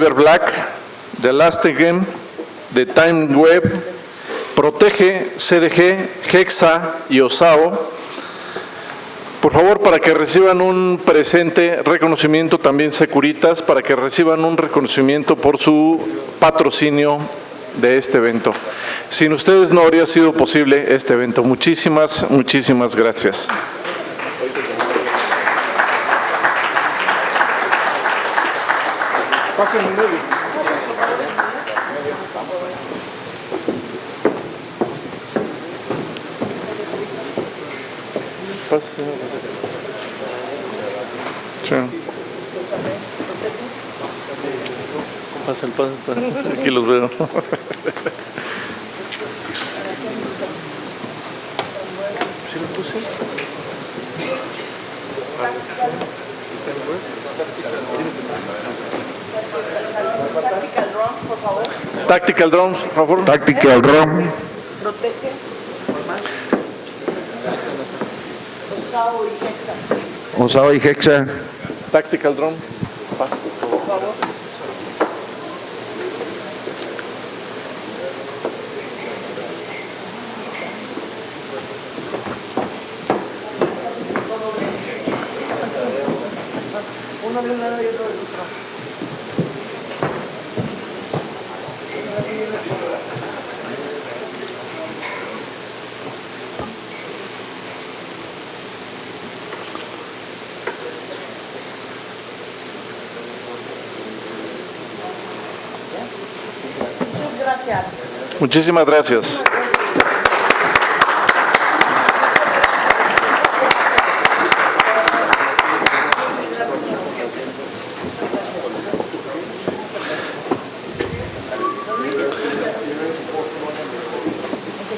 Cyber Black, de Last Game, de Time Web, Protege, CDG, Hexa y OSAO. Por favor, para que reciban un presente reconocimiento, también Securitas, para que reciban un reconocimiento por su patrocinio de este evento. Sin ustedes no habría sido posible este evento. Muchísimas gracias. Pasa el pan, aquí los veo. ¿Sí lo puse? Tactical Drones, por favor. Tactical Drone. Protege. OSAO y Hexa. Tactical Drone. Pasa, por favor. Uno de un lado y otro del otro. Muchas gracias. Muchísimas gracias.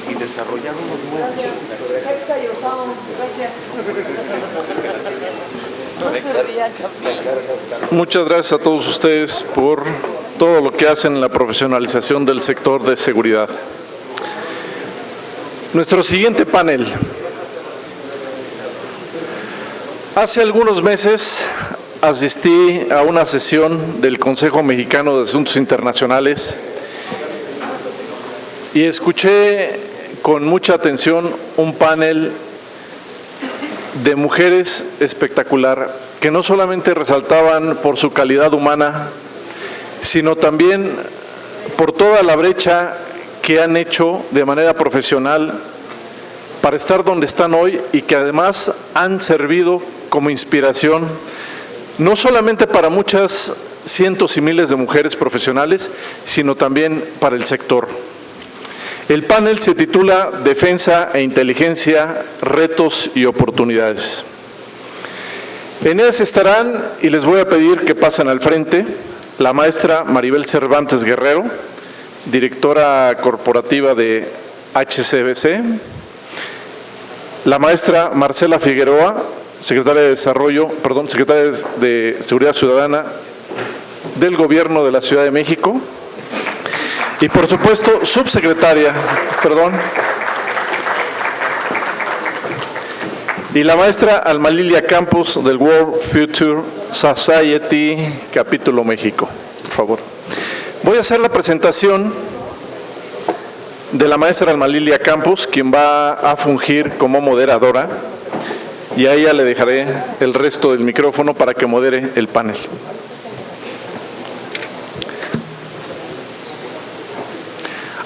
Y desarrollar unos nuevos. Hexa y OSAO. Gracias. Muchas gracias a todos ustedes por todo lo que hacen en la profesionalización del sector de seguridad. Nuestro siguiente panel. Hace algunos meses asistí a una sesión del Consejo Mexicano de Asuntos Internacionales y escuché con mucha atención un panel de mujeres espectacular, que no solamente resaltaban por su calidad humana, sino también por toda la brecha que han hecho de manera profesional para estar donde están hoy y que además han servido como inspiración, no solamente para muchas cientos y miles de mujeres profesionales, sino también para el sector. El panel se titula Defensa e Inteligencia, Retos y Oportunidades. En ellas estarán, y les voy a pedir que pasen al frente, la maestra Maribel Cervantes Guerrero, directora corporativa de HCBC, la maestra Marcela Figueroa, secretaria de Seguridad Ciudadana del Gobierno de la Ciudad de México, y por supuesto, subsecretaria, y la maestra Alma Lilia Campos del World Future Society, Capítulo México. Por favor. Voy a hacer la presentación de la maestra Alma Lilia Campos, quien va a fungir como moderadora, y a ella le dejaré el resto del micrófono para que modere el panel.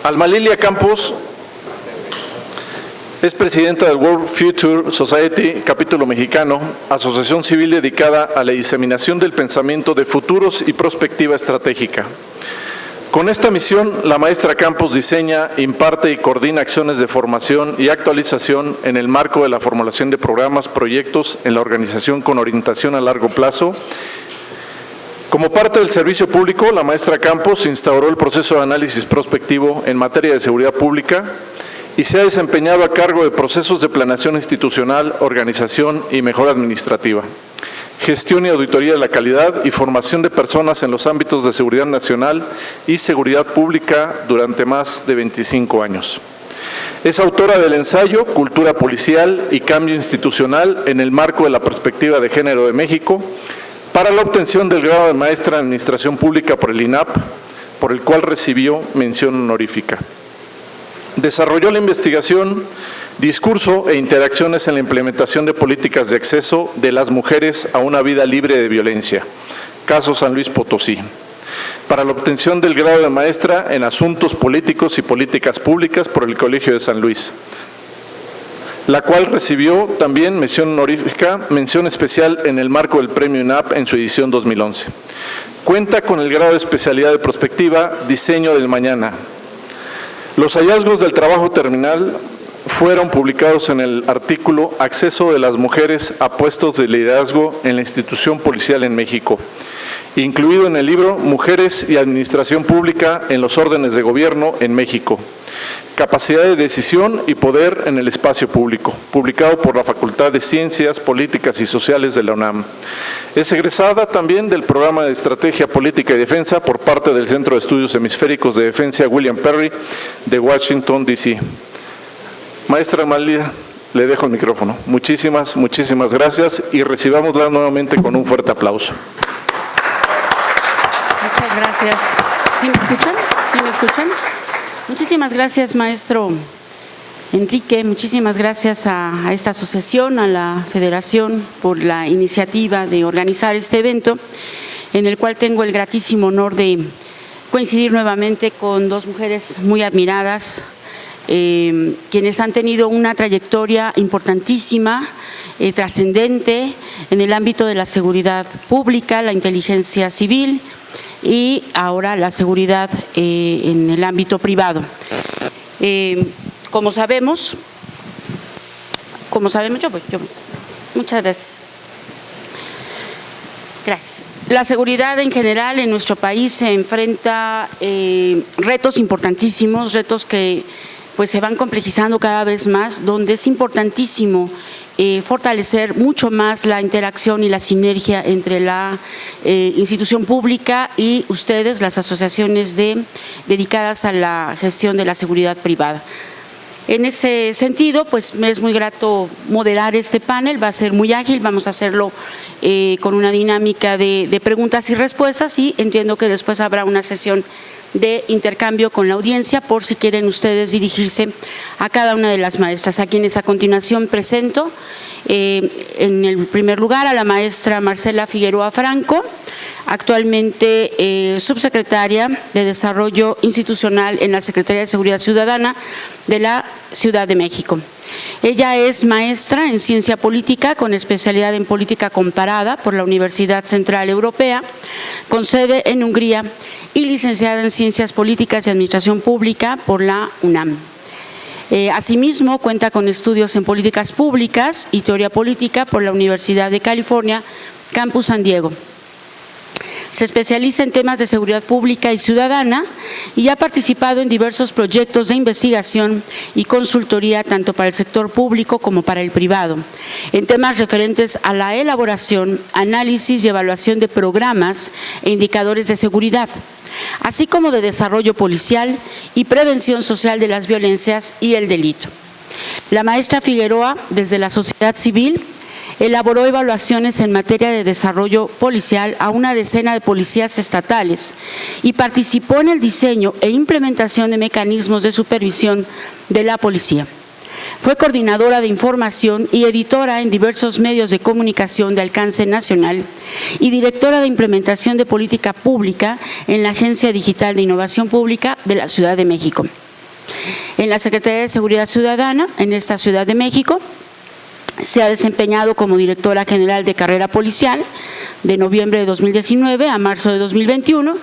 Alma Lilia Campos es presidenta del World Future Society, Capítulo Mexicano, asociación civil dedicada a la diseminación del pensamiento de futuros y prospectiva estratégica. Con esta misión, la maestra Campos diseña, imparte y coordina acciones de formación y actualización en el marco de la formulación de programas, proyectos en la organización con orientación a largo plazo. Como parte del servicio público, la maestra Campos instauró el proceso de análisis prospectivo en materia de seguridad pública y se ha desempeñado a cargo de procesos de planeación institucional, organización y mejora administrativa, gestión y auditoría de la calidad y formación de personas en los ámbitos de seguridad nacional y seguridad pública durante más de 25 años. Es autora del ensayo Cultura Policial y Cambio Institucional en el marco de la perspectiva de género de México, para la obtención del grado de maestra en Administración Pública por el INAP, por el cual recibió mención honorífica. Desarrolló la investigación, discurso e interacciones en la implementación de políticas de acceso de las mujeres a una vida libre de violencia, caso San Luis Potosí, para la obtención del grado de maestra en Asuntos Políticos y Políticas Públicas por el Colegio de San Luis, la cual recibió también mención honorífica, mención especial en el marco del Premio INAP en su edición 2011. Cuenta con el grado de especialidad de prospectiva, Diseño del Mañana. Los hallazgos del trabajo terminal fueron publicados en el artículo Acceso de las mujeres a puestos de liderazgo en la institución policial en México, incluido en el libro Mujeres y Administración Pública en los órdenes de gobierno en México, Capacidad de decisión y poder en el espacio público, publicado por la Facultad de Ciencias Políticas y Sociales de la UNAM. Es egresada también del Programa de Estrategia Política y Defensa por parte del Centro de Estudios Hemisféricos de Defensa William Perry de Washington, D.C. Maestra Amalia, le dejo el micrófono. Muchísimas gracias y recibámosla nuevamente con un fuerte aplauso. Muchas gracias. ¿Sí me escuchan? ¿Sí me escuchan? Muchísimas gracias, maestro Enrique. Muchísimas gracias a esta asociación, a la Federación, por la iniciativa de organizar este evento, en el cual tengo el gratísimo honor de coincidir nuevamente con dos mujeres muy admiradas, quienes han tenido una trayectoria importantísima, trascendente en el ámbito de la seguridad pública, la inteligencia civil y ahora la seguridad en el ámbito privado. Como sabemos, yo voy. Muchas gracias. Gracias. La seguridad en general en nuestro país se enfrenta retos importantísimos, retos que pues se van complejizando cada vez más, donde es importantísimo fortalecer mucho más la interacción y la sinergia entre la institución pública y ustedes, las asociaciones dedicadas a la gestión de la seguridad privada. En ese sentido, pues me es muy grato moderar este panel, va a ser muy ágil, vamos a hacerlo con una dinámica de preguntas y respuestas y entiendo que después habrá una sesión de intercambio con la audiencia por si quieren ustedes dirigirse a cada una de las maestras, a quienes a continuación presento. En el primer lugar a la maestra Marcela Figueroa Franco, actualmente subsecretaria de Desarrollo Institucional en la Secretaría de Seguridad Ciudadana de la Ciudad de México. Ella es maestra en Ciencia Política con especialidad en Política Comparada por la Universidad Central Europea, con sede en Hungría, y licenciada en Ciencias Políticas y Administración Pública por la UNAM. Asimismo, cuenta con estudios en Políticas Públicas y Teoría Política por la Universidad de California, Campus San Diego. Se especializa en temas de seguridad pública y ciudadana y ha participado en diversos proyectos de investigación y consultoría tanto para el sector público como para el privado, en temas referentes a la elaboración, análisis y evaluación de programas e indicadores de seguridad, así como de desarrollo policial y prevención social de las violencias y el delito. La maestra Figueroa, desde la sociedad civil, elaboró evaluaciones en materia de desarrollo policial a una decena de policías estatales y participó en el diseño e implementación de mecanismos de supervisión de la policía. Fue coordinadora de información y editora en diversos medios de comunicación de alcance nacional y directora de implementación de política pública en la Agencia Digital de Innovación Pública de la Ciudad de México. En la Secretaría de Seguridad Ciudadana, en esta Ciudad de México, se ha desempeñado como directora general de carrera policial de noviembre de 2019 a marzo de 2021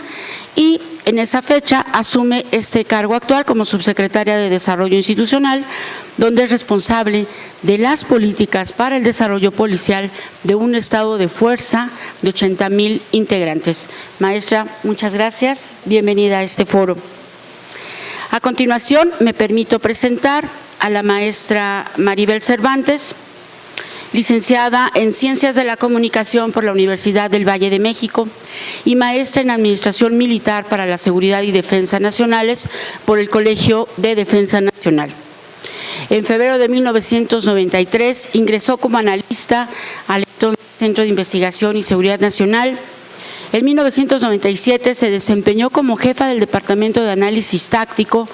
y en esa fecha asume este cargo actual como subsecretaria de Desarrollo Institucional, donde es responsable de las políticas para el desarrollo policial de un estado de fuerza de 80,000 integrantes. Maestra, muchas gracias. Bienvenida a este foro. A continuación, me permito presentar a la maestra Maribel Cervantes, licenciada en Ciencias de la Comunicación por la Universidad del Valle de México y maestra en Administración Militar para la Seguridad y Defensa Nacionales por el Colegio de Defensa Nacional. En febrero de 1993 ingresó como analista al entonces Centro de Investigación y Seguridad Nacional. En 1997 se desempeñó como jefa del Departamento de Análisis Táctico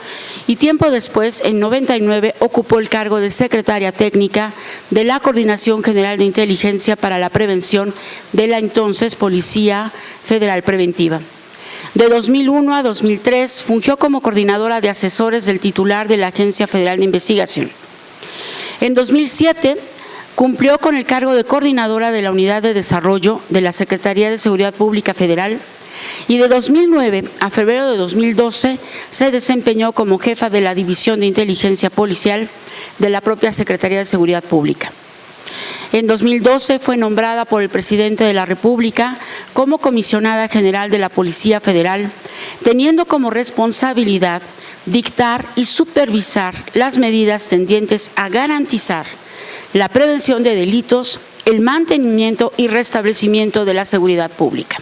y tiempo después, en 99, ocupó el cargo de secretaria técnica de la Coordinación General de Inteligencia para la Prevención de la entonces Policía Federal Preventiva. De 2001 a 2003 fungió como coordinadora de asesores del titular de la Agencia Federal de Investigación. En 2007 cumplió con el cargo de coordinadora de la Unidad de Desarrollo de la Secretaría de Seguridad Pública Federal y de 2009 a febrero de 2012 se desempeñó como jefa de la División de Inteligencia Policial de la propia Secretaría de Seguridad Pública. En 2012 fue nombrada por el presidente de la República como comisionada general de la Policía Federal, teniendo como responsabilidad dictar y supervisar las medidas tendientes a garantizar la prevención de delitos, el mantenimiento y restablecimiento de la seguridad pública.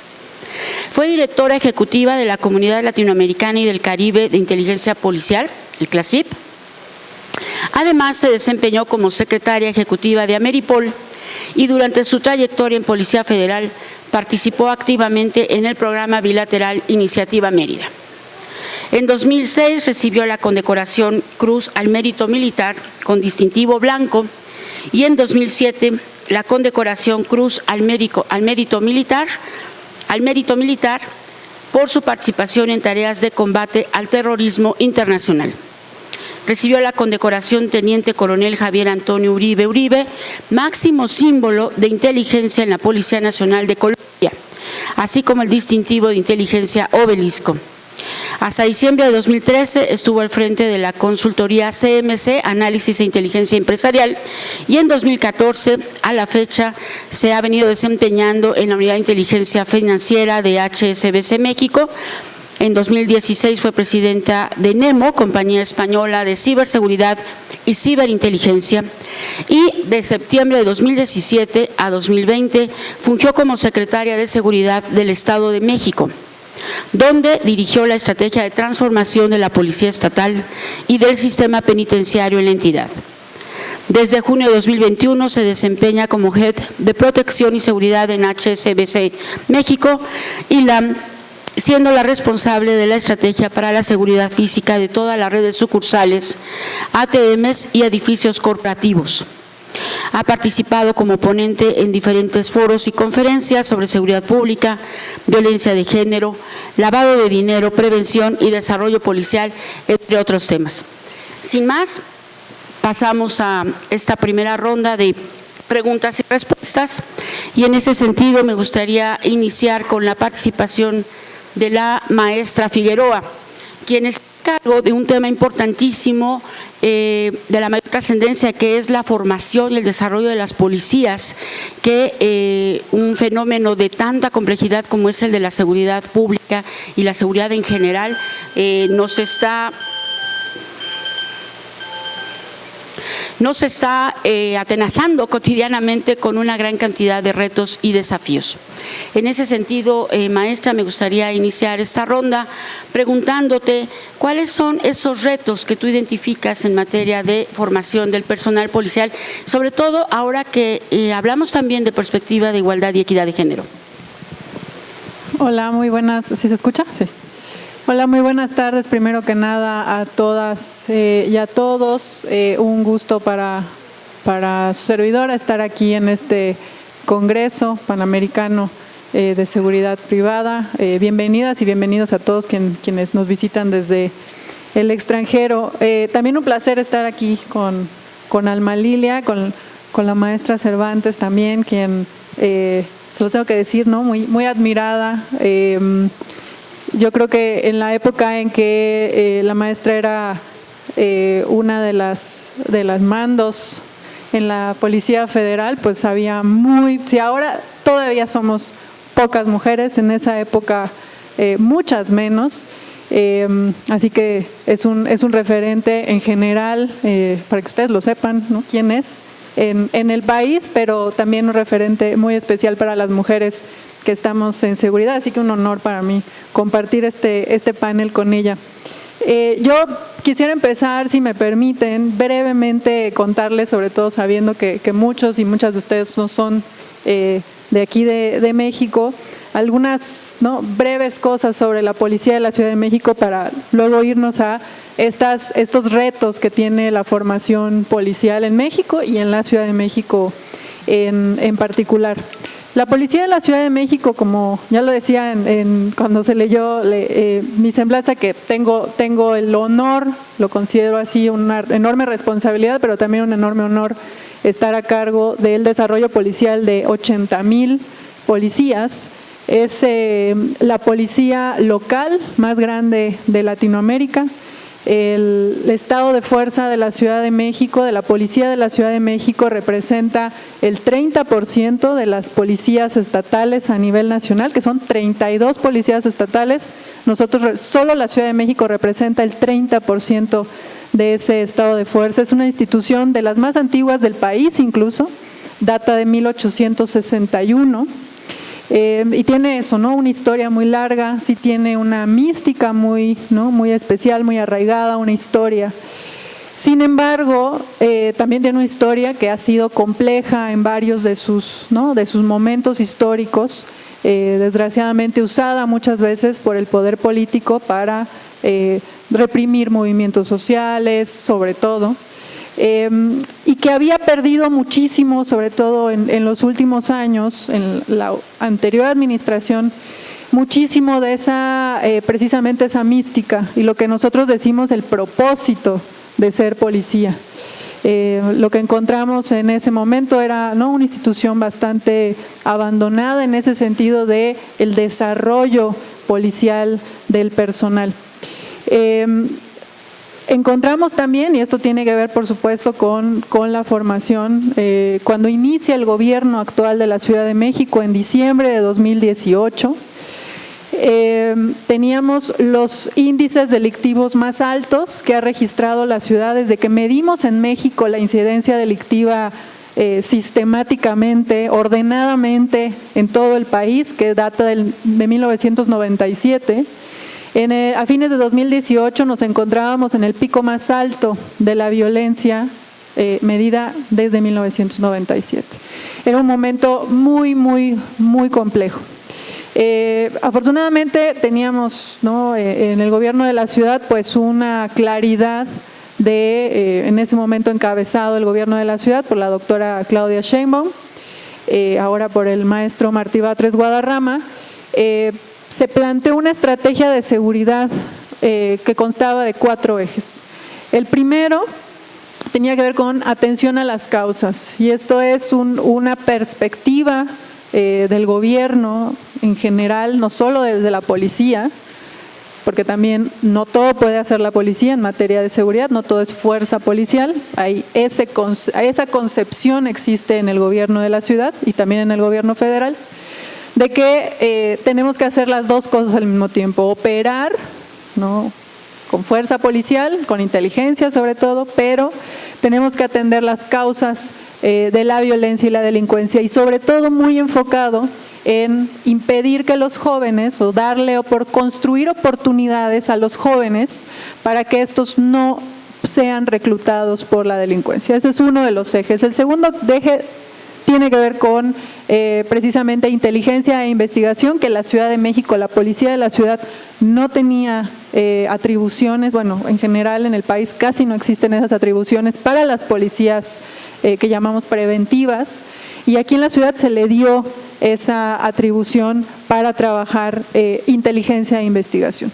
Fue directora ejecutiva de la Comunidad Latinoamericana y del Caribe de Inteligencia Policial, el CLACIP. Además, se desempeñó como secretaria ejecutiva de Ameripol y durante su trayectoria en Policía Federal participó activamente en el programa bilateral Iniciativa Mérida. En 2006 recibió la condecoración Cruz al Mérito Militar con distintivo blanco y en 2007 la condecoración Cruz al Mérito Militar por su participación en tareas de combate al terrorismo internacional. Recibió la condecoración Teniente Coronel Javier Antonio Uribe Uribe, máximo símbolo de inteligencia en la Policía Nacional de Colombia, así como el distintivo de inteligencia Obelisco. Hasta diciembre de 2013 estuvo al frente de la consultoría CMC, Análisis e Inteligencia Empresarial, y en 2014, a la fecha, se ha venido desempeñando en la Unidad de Inteligencia Financiera de HSBC México. En 2016 fue presidenta de NEMO, Compañía Española de Ciberseguridad y Ciberinteligencia, y de septiembre de 2017 a 2020 fungió como secretaria de Seguridad del Estado de México, donde dirigió la estrategia de transformación de la Policía Estatal y del sistema penitenciario en la entidad. Desde junio de 2021 se desempeña como Head de Protección y Seguridad en HSBC México y siendo la responsable de la estrategia para la seguridad física de toda la red de sucursales, ATMs y edificios corporativos. Ha participado como ponente en diferentes foros y conferencias sobre seguridad pública, violencia de género, lavado de dinero, prevención y desarrollo policial, entre otros temas. Sin más, pasamos a esta primera ronda de preguntas y respuestas y en ese sentido me gustaría iniciar con la participación de la maestra Figueroa, quien está a cargo de un tema importantísimo de la mayor trascendencia, que es la formación y el desarrollo de las policías, que un fenómeno de tanta complejidad como es el de la seguridad pública y la seguridad en general nos está atenazando cotidianamente con una gran cantidad de retos y desafíos. En ese sentido, maestra, me gustaría iniciar esta ronda preguntándote cuáles son esos retos que tú identificas en materia de formación del personal policial, sobre todo ahora que hablamos también de perspectiva de igualdad y equidad de género. Hola, muy buenas. ¿Sí se escucha? Sí. Hola, muy buenas tardes. Primero que nada a todas y a todos, un gusto para su servidora estar aquí en este Congreso Panamericano de Seguridad Privada. Bienvenidas y bienvenidos a todos quienes nos visitan desde el extranjero. También un placer estar aquí con Alma Lilia, con la maestra Cervantes también, quien, se lo tengo que decir, ¿no? Muy admirada. Yo creo que en la época en que la maestra era una de las mandos en la Policía Federal, pues había si ahora todavía somos pocas mujeres, en esa época muchas menos, así que es un referente en general, para que ustedes lo sepan, ¿no? Quién es en el país, pero también un referente muy especial para las mujeres que estamos en seguridad, así que un honor para mí compartir este panel con ella. Yo quisiera empezar, si me permiten, brevemente contarles, sobre todo sabiendo que muchos y muchas de ustedes no son de aquí de México, algunas breves cosas sobre la Policía de la Ciudad de México para luego irnos a estos retos que tiene la formación policial en México y en la Ciudad de México en particular. La Policía de la Ciudad de México, como ya lo decía cuando se leyó mi semblanza, que tengo el honor, lo considero así, una enorme responsabilidad, pero también un enorme honor estar a cargo del desarrollo policial de 80,000 policías. Es la policía local más grande de Latinoamérica. El estado de fuerza de la Ciudad de México, de la Policía de la Ciudad de México, representa el 30% de las policías estatales a nivel nacional, que son 32 policías estatales. Nosotros, solo la Ciudad de México representa el 30% de ese estado de fuerza. Es una institución de las más antiguas del país, incluso, data de 1861. Y tiene eso, una historia muy larga, sí tiene una mística muy especial, muy arraigada, una historia. Sin embargo, también tiene una historia que ha sido compleja en varios de sus momentos históricos, desgraciadamente usada muchas veces por el poder político para reprimir movimientos sociales, sobre todo. Y que había perdido muchísimo, sobre todo en los últimos años, en la anterior administración, muchísimo de precisamente esa mística y lo que nosotros decimos el propósito de ser policía. Lo que encontramos en ese momento era una institución bastante abandonada en ese sentido de el desarrollo policial del personal. Encontramos también, y esto tiene que ver por supuesto con la formación, cuando inicia el gobierno actual de la Ciudad de México en diciembre de 2018, teníamos los índices delictivos más altos que ha registrado la ciudad desde que medimos en México la incidencia delictiva sistemáticamente, ordenadamente en todo el país, que data de 1997. A fines de 2018 nos encontrábamos en el pico más alto de la violencia medida desde 1997. Era un momento muy, muy, muy complejo. Afortunadamente teníamos en el gobierno de la ciudad pues una claridad en ese momento encabezado el gobierno de la ciudad por la doctora Claudia Sheinbaum, ahora por el maestro Martí Batres Guadarrama. Se planteó una estrategia de seguridad que constaba de 4 ejes. El primero tenía que ver con atención a las causas, y esto es una perspectiva del gobierno en general, no solo desde la policía, porque también no todo puede hacer la policía en materia de seguridad, no todo es fuerza policial. Esa concepción existe en el gobierno de la ciudad y también en el gobierno federal, de que tenemos que hacer las dos cosas al mismo tiempo, operar con fuerza policial, con inteligencia sobre todo, pero tenemos que atender las causas de la violencia y la delincuencia, y sobre todo muy enfocado en impedir que los jóvenes, o construir oportunidades a los jóvenes para que estos no sean reclutados por la delincuencia. Ese es uno de los ejes. El segundo eje tiene que ver con precisamente inteligencia e investigación, que la Ciudad de México, la Policía de la Ciudad no tenía atribuciones, en general en el país casi no existen esas atribuciones para las policías que llamamos preventivas, y aquí en la ciudad se le dio esa atribución para trabajar inteligencia e investigación.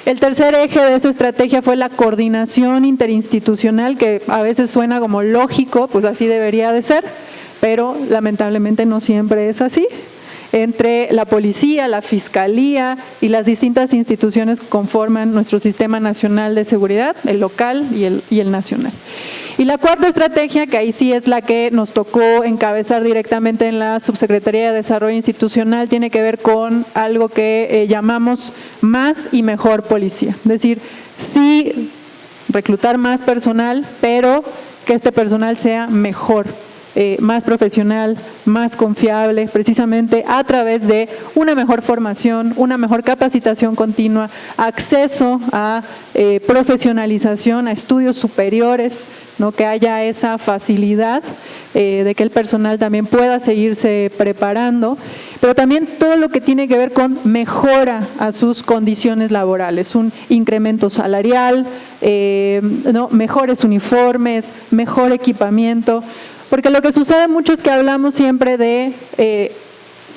El tercer eje de esa estrategia fue la coordinación interinstitucional, que a veces suena como lógico, pues así debería de ser, pero lamentablemente no siempre es así, entre la policía, la fiscalía y las distintas instituciones que conforman nuestro sistema nacional de seguridad, el local y el nacional. Y la cuarta estrategia, que ahí sí es la que nos tocó encabezar directamente en la Subsecretaría de Desarrollo Institucional, tiene que ver con algo que llamamos más y mejor policía. Es decir, sí reclutar más personal, pero que este personal sea mejor más profesional, más confiable, precisamente a través de una mejor formación, una mejor capacitación continua, acceso a profesionalización, a estudios superiores, ¿no? Que haya esa facilidad de que el personal también pueda seguirse preparando, pero también todo lo que tiene que ver con mejora a sus condiciones laborales, un incremento salarial, ¿no? Mejores uniformes, mejor equipamiento, porque lo que sucede mucho es que hablamos siempre de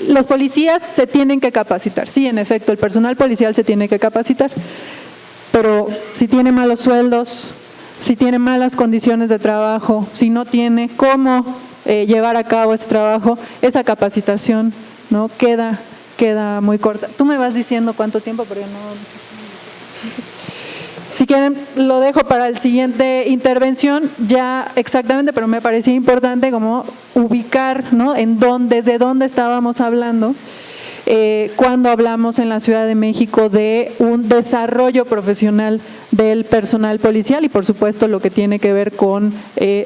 los policías se tienen que capacitar. Sí, en efecto, el personal policial se tiene que capacitar, pero si tiene malos sueldos, si tiene malas condiciones de trabajo, si no tiene cómo llevar a cabo ese trabajo, esa capacitación, ¿no? queda muy corta. Tú me vas diciendo cuánto tiempo, pero yo no... Si quieren, lo dejo para la siguiente intervención, ya exactamente, pero me parecía importante como ubicar, ¿no? Desde dónde estábamos hablando cuando hablamos en la Ciudad de México de un desarrollo profesional del personal policial y, por supuesto, lo que tiene que ver con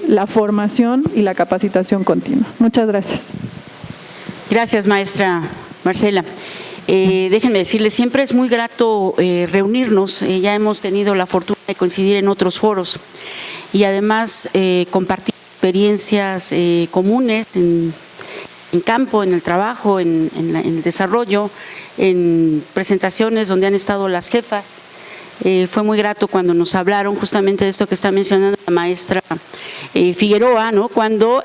la formación y la capacitación continua. Muchas gracias. Gracias, maestra Marcela. Déjenme decirles, siempre es muy grato reunirnos, ya hemos tenido la fortuna de coincidir en otros foros y además compartir experiencias comunes en campo, en el trabajo, en el desarrollo, en presentaciones donde han estado las jefas. Fue muy grato cuando nos hablaron justamente de esto que está mencionando la maestra Figueroa, ¿no? Cuando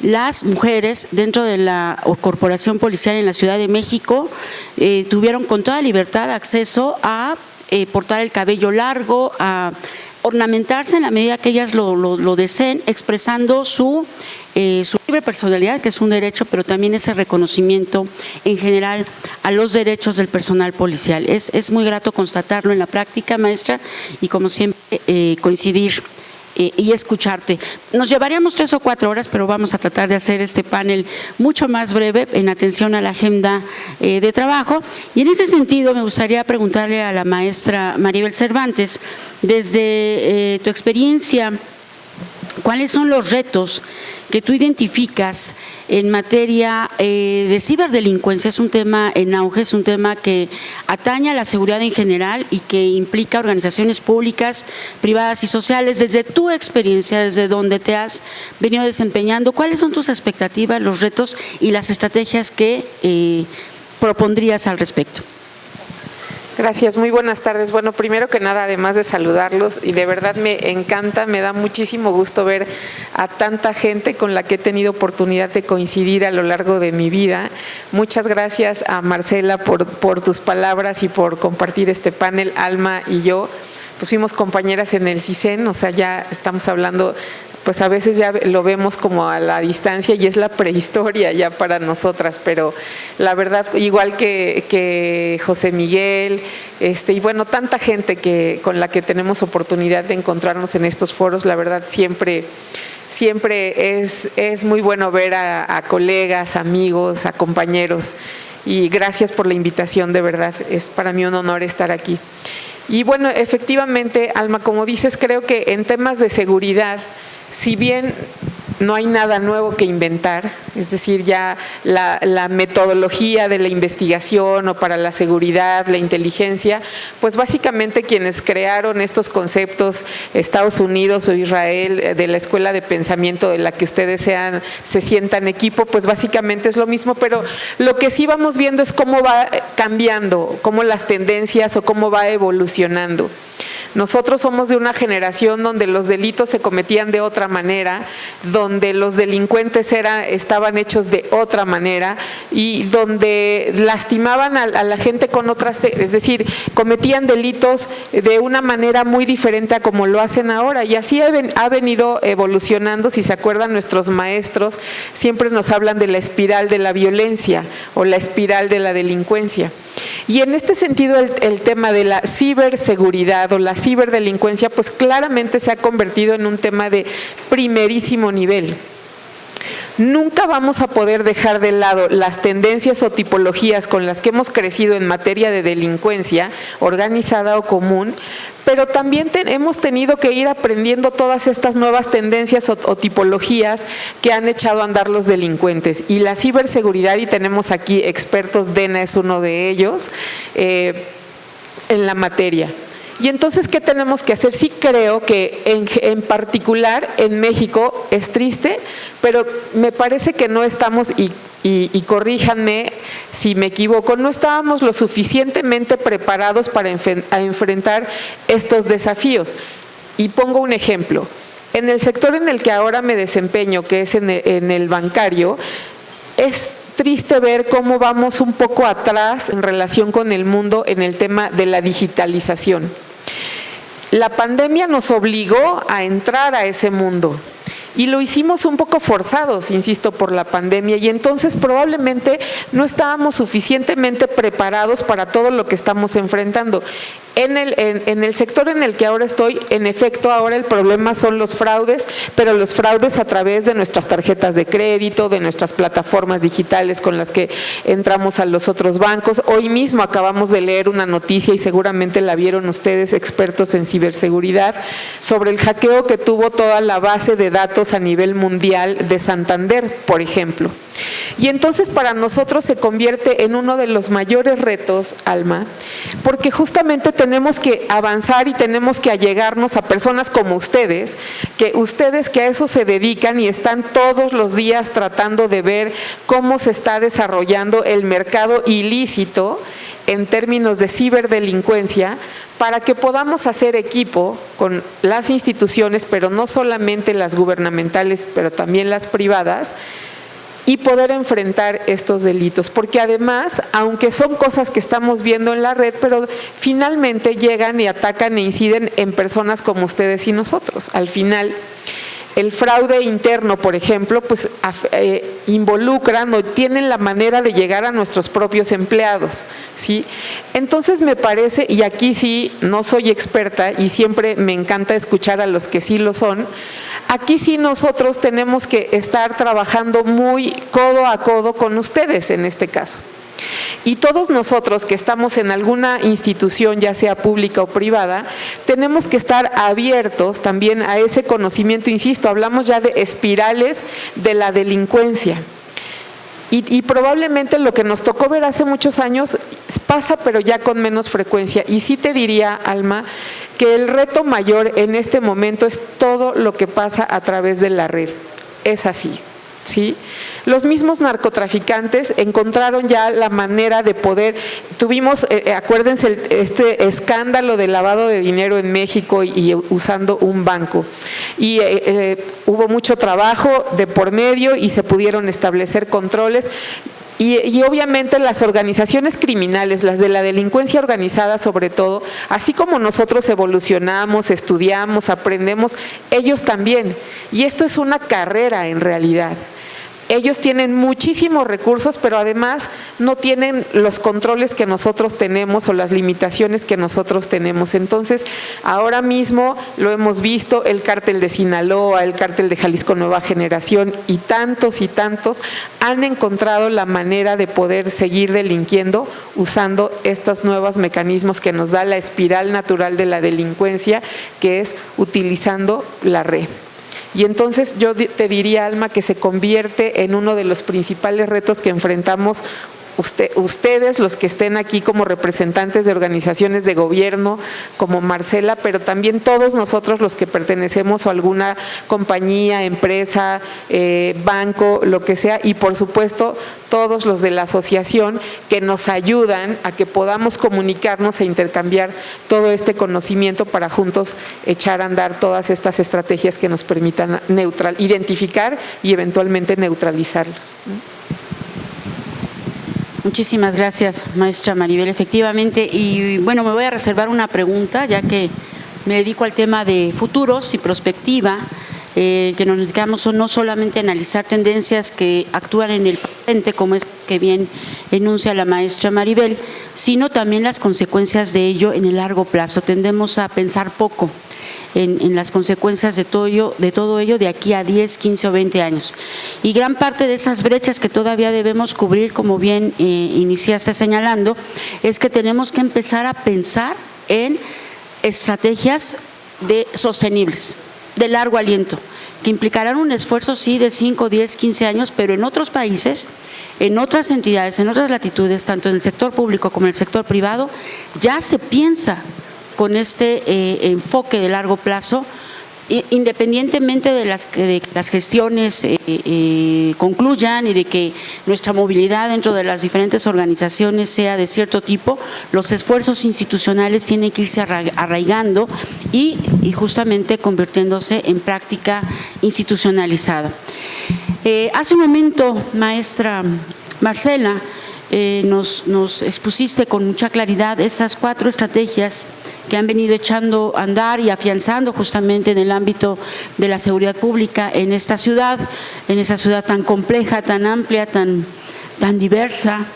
las mujeres dentro de la corporación policial en la Ciudad de México tuvieron con toda libertad acceso a portar el cabello largo, a ornamentarse en la medida que ellas lo deseen, expresando su libre personalidad, que es un derecho, pero también ese reconocimiento en general a los derechos del personal policial. Es muy grato constatarlo en la práctica, maestra, y como siempre coincidir y escucharte. Nos llevaríamos 3 o 4 horas, pero vamos a tratar de hacer este panel mucho más breve en atención a la agenda de trabajo. Y en ese sentido me gustaría preguntarle a la maestra Maribel Cervantes, desde tu experiencia, ¿cuáles son los retos que tú identificas en materia de ciberdelincuencia? Es un tema en auge, es un tema que atañe a la seguridad en general y que implica organizaciones públicas, privadas y sociales. Desde tu experiencia, desde donde te has venido desempeñando, ¿cuáles son tus expectativas, los retos y las estrategias que propondrías al respecto? Gracias, muy buenas tardes. Bueno, primero que nada, además de saludarlos, y de verdad me encanta, me da muchísimo gusto ver a tanta gente con la que he tenido oportunidad de coincidir a lo largo de mi vida. Muchas gracias a Marcela por tus palabras y por compartir este panel. Alma y yo pues fuimos compañeras en el CISEN, o sea, ya estamos hablando, pues a veces ya lo vemos como a la distancia y es la prehistoria ya para nosotras, pero la verdad, igual que José Miguel, y bueno, tanta gente con la que tenemos oportunidad de encontrarnos en estos foros, la verdad siempre es muy bueno ver a colegas, amigos, a compañeros, y gracias por la invitación, de verdad, es para mí un honor estar aquí. Y bueno, efectivamente, Alma, como dices, creo que en temas de seguridad, si bien no hay nada nuevo que inventar, es decir, ya la metodología de la investigación o para la seguridad, la inteligencia, pues básicamente quienes crearon estos conceptos, Estados Unidos o Israel, de la escuela de pensamiento de la que ustedes se sientan equipo, pues básicamente es lo mismo, pero lo que sí vamos viendo es cómo va cambiando, cómo las tendencias o cómo va evolucionando. Nosotros somos de una generación donde los delitos se cometían de otra manera, donde los delincuentes estaban hechos de otra manera y donde lastimaban a la gente con otras, es decir, cometían delitos de una manera muy diferente a como lo hacen ahora, y así ha venido evolucionando. Si se acuerdan, nuestros maestros siempre nos hablan de la espiral de la violencia o la espiral de la delincuencia. Y en este sentido el tema de la ciberseguridad o la ciberdelincuencia pues claramente se ha convertido en un tema de primerísimo nivel. Nunca vamos a poder dejar de lado las tendencias o tipologías con las que hemos crecido en materia de delincuencia organizada o común, pero también hemos tenido que ir aprendiendo todas estas nuevas tendencias o tipologías que han echado a andar los delincuentes. Y la ciberseguridad, y tenemos aquí expertos, Dena es uno de ellos, en la materia. Y entonces, ¿qué tenemos que hacer? Sí creo que en particular en México es triste, pero me parece que no estamos, y corríjanme si me equivoco, no estábamos lo suficientemente preparados para enfrentar estos desafíos. Y pongo un ejemplo. En el sector en el que ahora me desempeño, que es en el bancario, es triste ver cómo vamos un poco atrás en relación con el mundo en el tema de la digitalización. La pandemia nos obligó a entrar a ese mundo y lo hicimos un poco forzados, insisto, por la pandemia, y entonces probablemente no estábamos suficientemente preparados para todo lo que estamos enfrentando. En el sector en el que ahora estoy, en efecto, ahora el problema son los fraudes, pero los fraudes a través de nuestras tarjetas de crédito, de nuestras plataformas digitales con las que entramos a los otros bancos. Hoy mismo acabamos de leer una noticia, y seguramente la vieron ustedes, expertos en ciberseguridad, sobre el hackeo que tuvo toda la base de datos a nivel mundial de Santander, por ejemplo. Y entonces para nosotros se convierte en uno de los mayores retos, Alma, porque justamente tenemos que avanzar y tenemos que allegarnos a personas como ustedes que a eso se dedican y están todos los días tratando de ver cómo se está desarrollando el mercado ilícito en términos de ciberdelincuencia, para que podamos hacer equipo con las instituciones, pero no solamente las gubernamentales, pero también las privadas, y poder enfrentar estos delitos, porque además, aunque son cosas que estamos viendo en la red, pero finalmente llegan y atacan e inciden en personas como ustedes y nosotros. Al final, el fraude interno, por ejemplo, pues involucran o tienen la manera de llegar a nuestros propios empleados, ¿sí? Entonces me parece, y aquí sí no soy experta y siempre me encanta escuchar a los que sí lo son, aquí sí nosotros tenemos que estar trabajando muy codo a codo con ustedes en este caso. Y todos nosotros que estamos en alguna institución, ya sea pública o privada, tenemos que estar abiertos también a ese conocimiento. Insisto, hablamos ya de espirales de la delincuencia. Y probablemente lo que nos tocó ver hace muchos años pasa, pero ya con menos frecuencia. Y sí te diría, Alma, que el reto mayor en este momento es todo lo que pasa a través de la red. Es así, ¿sí? Los mismos narcotraficantes encontraron ya la manera de poder, tuvimos, acuérdense, este escándalo de lavado de dinero en México y usando un banco. Y hubo mucho trabajo de por medio y se pudieron establecer controles. Y obviamente las organizaciones criminales, las de la delincuencia organizada sobre todo, así como nosotros evolucionamos, estudiamos, aprendemos, ellos también. Y esto es una carrera en realidad. Ellos tienen muchísimos recursos, pero además no tienen los controles que nosotros tenemos o las limitaciones que nosotros tenemos. Entonces, ahora mismo lo hemos visto, el cártel de Sinaloa, el cártel de Jalisco Nueva Generación y tantos han encontrado la manera de poder seguir delinquiendo usando estos nuevos mecanismos que nos da la espiral natural de la delincuencia, que es utilizando la red. Y entonces yo te diría, Alma, que se convierte en uno de los principales retos que enfrentamos ustedes, los que estén aquí como representantes de organizaciones de gobierno, como Marcela, pero también todos nosotros los que pertenecemos a alguna compañía, empresa, banco, lo que sea, y por supuesto todos los de la asociación que nos ayudan a que podamos comunicarnos e intercambiar todo este conocimiento para juntos echar a andar todas estas estrategias que nos permitan identificar y eventualmente neutralizarlos. Muchísimas gracias, maestra Maribel. Efectivamente, y bueno, me voy a reservar una pregunta, ya que me dedico al tema de futuros y prospectiva, que nos dedicamos no solamente a analizar tendencias que actúan en el presente, como es que bien enuncia la maestra Maribel, sino también las consecuencias de ello en el largo plazo. Tendemos a pensar poco en las consecuencias de todo ello de aquí a 10, 15 o 20 años. Y gran parte de esas brechas que todavía debemos cubrir, como bien iniciaste señalando, es que tenemos que empezar a pensar en estrategias sostenibles, de largo aliento, que implicarán un esfuerzo, sí, de 5, 10, 15 años, pero en otros países, en otras entidades, en otras latitudes, tanto en el sector público como en el sector privado, ya se piensa con este enfoque de largo plazo, independientemente de que las gestiones concluyan y de que nuestra movilidad dentro de las diferentes organizaciones sea de cierto tipo, los esfuerzos institucionales tienen que irse arraigando y justamente convirtiéndose en práctica institucionalizada. Hace un momento, maestra Marcela, nos expusiste con mucha claridad esas 4 estrategias que han venido echando a andar y afianzando justamente en el ámbito de la seguridad pública en esta ciudad, en esa ciudad tan compleja, tan amplia, tan diversa.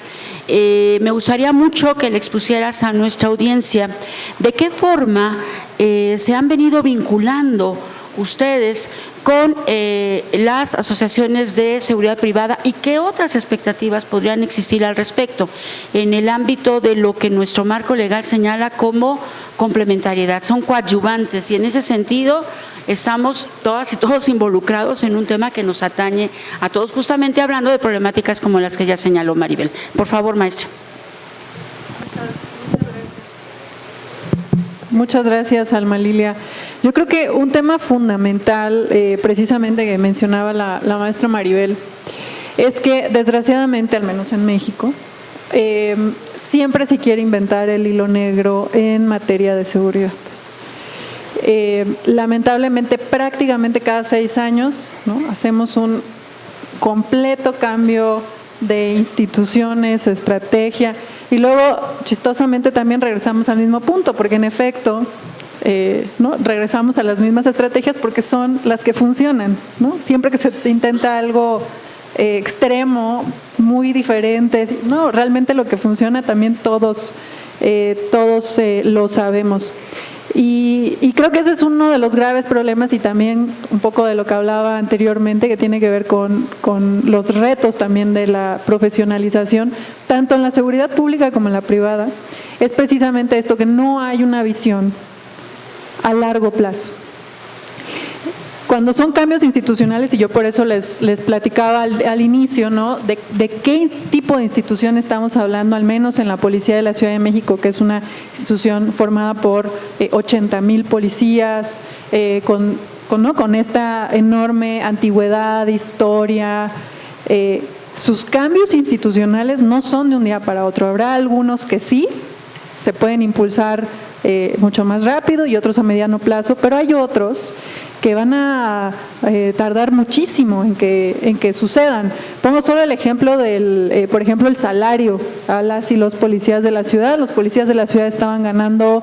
Me gustaría mucho que le expusieras a nuestra audiencia de qué forma se han venido vinculando ustedes con las asociaciones de seguridad privada y qué otras expectativas podrían existir al respecto en el ámbito de lo que nuestro marco legal señala como complementariedad. Son coadyuvantes y en ese sentido estamos todas y todos involucrados en un tema que nos atañe a todos, justamente hablando de problemáticas como las que ya señaló Maribel. Por favor, maestra. Muchas gracias, Alma Lilia. Yo creo que un tema fundamental, precisamente que mencionaba la maestra Maribel, es que desgraciadamente, al menos en México, siempre se quiere inventar el hilo negro en materia de seguridad. Lamentablemente, prácticamente cada 6 años, ¿no?, hacemos un completo cambio de instituciones, estrategia, y luego chistosamente también regresamos al mismo punto, porque en efecto ¿no?, regresamos a las mismas estrategias porque son las que funcionan, ¿no? Siempre que se intenta algo extremo, muy diferente, no, realmente lo que funciona también todos lo sabemos. Y creo que ese es uno de los graves problemas y también un poco de lo que hablaba anteriormente, que tiene que ver con los retos también de la profesionalización, tanto en la seguridad pública como en la privada, es precisamente esto, que no hay una visión a largo plazo. Cuando son cambios institucionales, y yo por eso les platicaba al inicio, ¿no?, de qué tipo de institución estamos hablando, al menos en la Policía de la Ciudad de México, que es una institución formada por 80,000 policías, con esta enorme antigüedad, historia. Sus cambios institucionales no son de un día para otro. Habrá algunos que sí se pueden impulsar mucho más rápido y otros a mediano plazo, pero hay otros que van a tardar muchísimo en que sucedan. Pongo solo el ejemplo por ejemplo, el salario a las y los policías de la ciudad. Los policías de la ciudad estaban ganando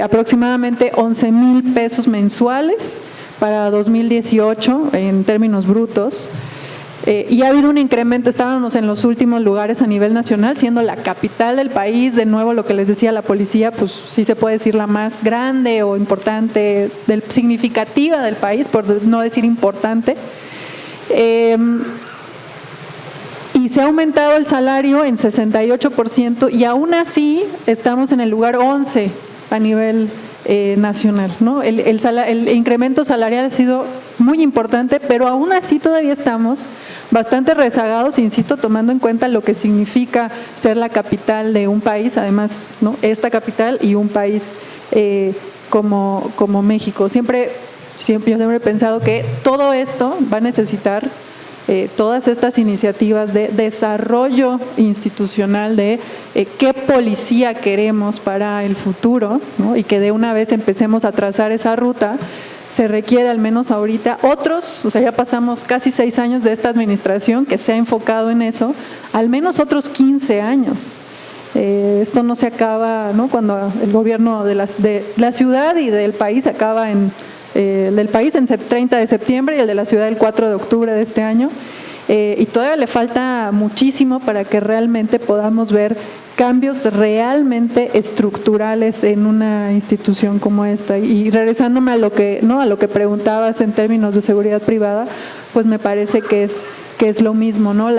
aproximadamente 11,000 pesos mensuales para 2018 en términos brutos. Y ha habido un incremento, estábamos en los últimos lugares a nivel nacional, siendo la capital del país, de nuevo lo que les decía, la policía, pues sí se puede decir la más grande o importante, significativa del país, por no decir importante. Y se ha aumentado el salario en 68% y aún así estamos en el lugar 11 a nivel nacional, ¿no? El incremento salarial ha sido muy importante, pero aún así todavía estamos bastante rezagados, insisto, tomando en cuenta lo que significa ser la capital de un país, además, ¿no?, esta capital y un país como México. Yo siempre he pensado que todo esto va a necesitar todas estas iniciativas de desarrollo institucional de qué policía queremos para el futuro, ¿no?, y que de una vez empecemos a trazar esa ruta. Se requiere, al menos ahorita, ya pasamos casi 6 años de esta administración que se ha enfocado en eso, al menos otros 15 años. Esto no se acaba, ¿no?, cuando el gobierno de la ciudad y del país del país en 30 de septiembre y el de la ciudad el 4 de octubre de este año. y todavía le falta muchísimo para que realmente podamos ver cambios realmente estructurales en una institución como esta. Y regresándome a lo que preguntabas en términos de seguridad privada, pues me parece que es lo mismo, ¿no?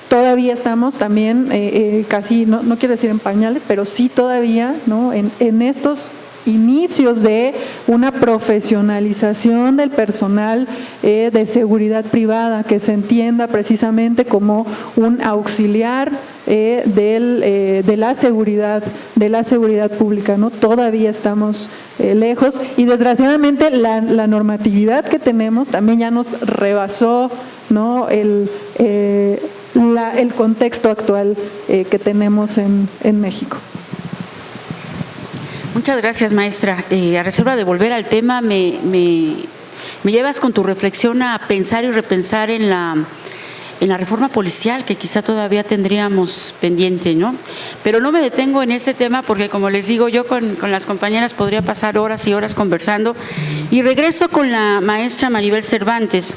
Todavía estamos también casi, no quiero decir en pañales, pero sí todavía, ¿no? En estos inicios de una profesionalización del personal de seguridad privada, que se entienda precisamente como un auxiliar de la seguridad pública, ¿no? Todavía estamos lejos y desgraciadamente la normatividad que tenemos también ya nos rebasó, ¿no? El contexto actual que tenemos en México. Muchas gracias, maestra. A reserva de volver al tema, me llevas con tu reflexión a pensar y repensar en la reforma policial, que quizá todavía tendríamos pendiente, ¿no? Pero no me detengo en ese tema porque, como les digo, yo con las compañeras podría pasar horas y horas conversando. Y regreso con la maestra Maribel Cervantes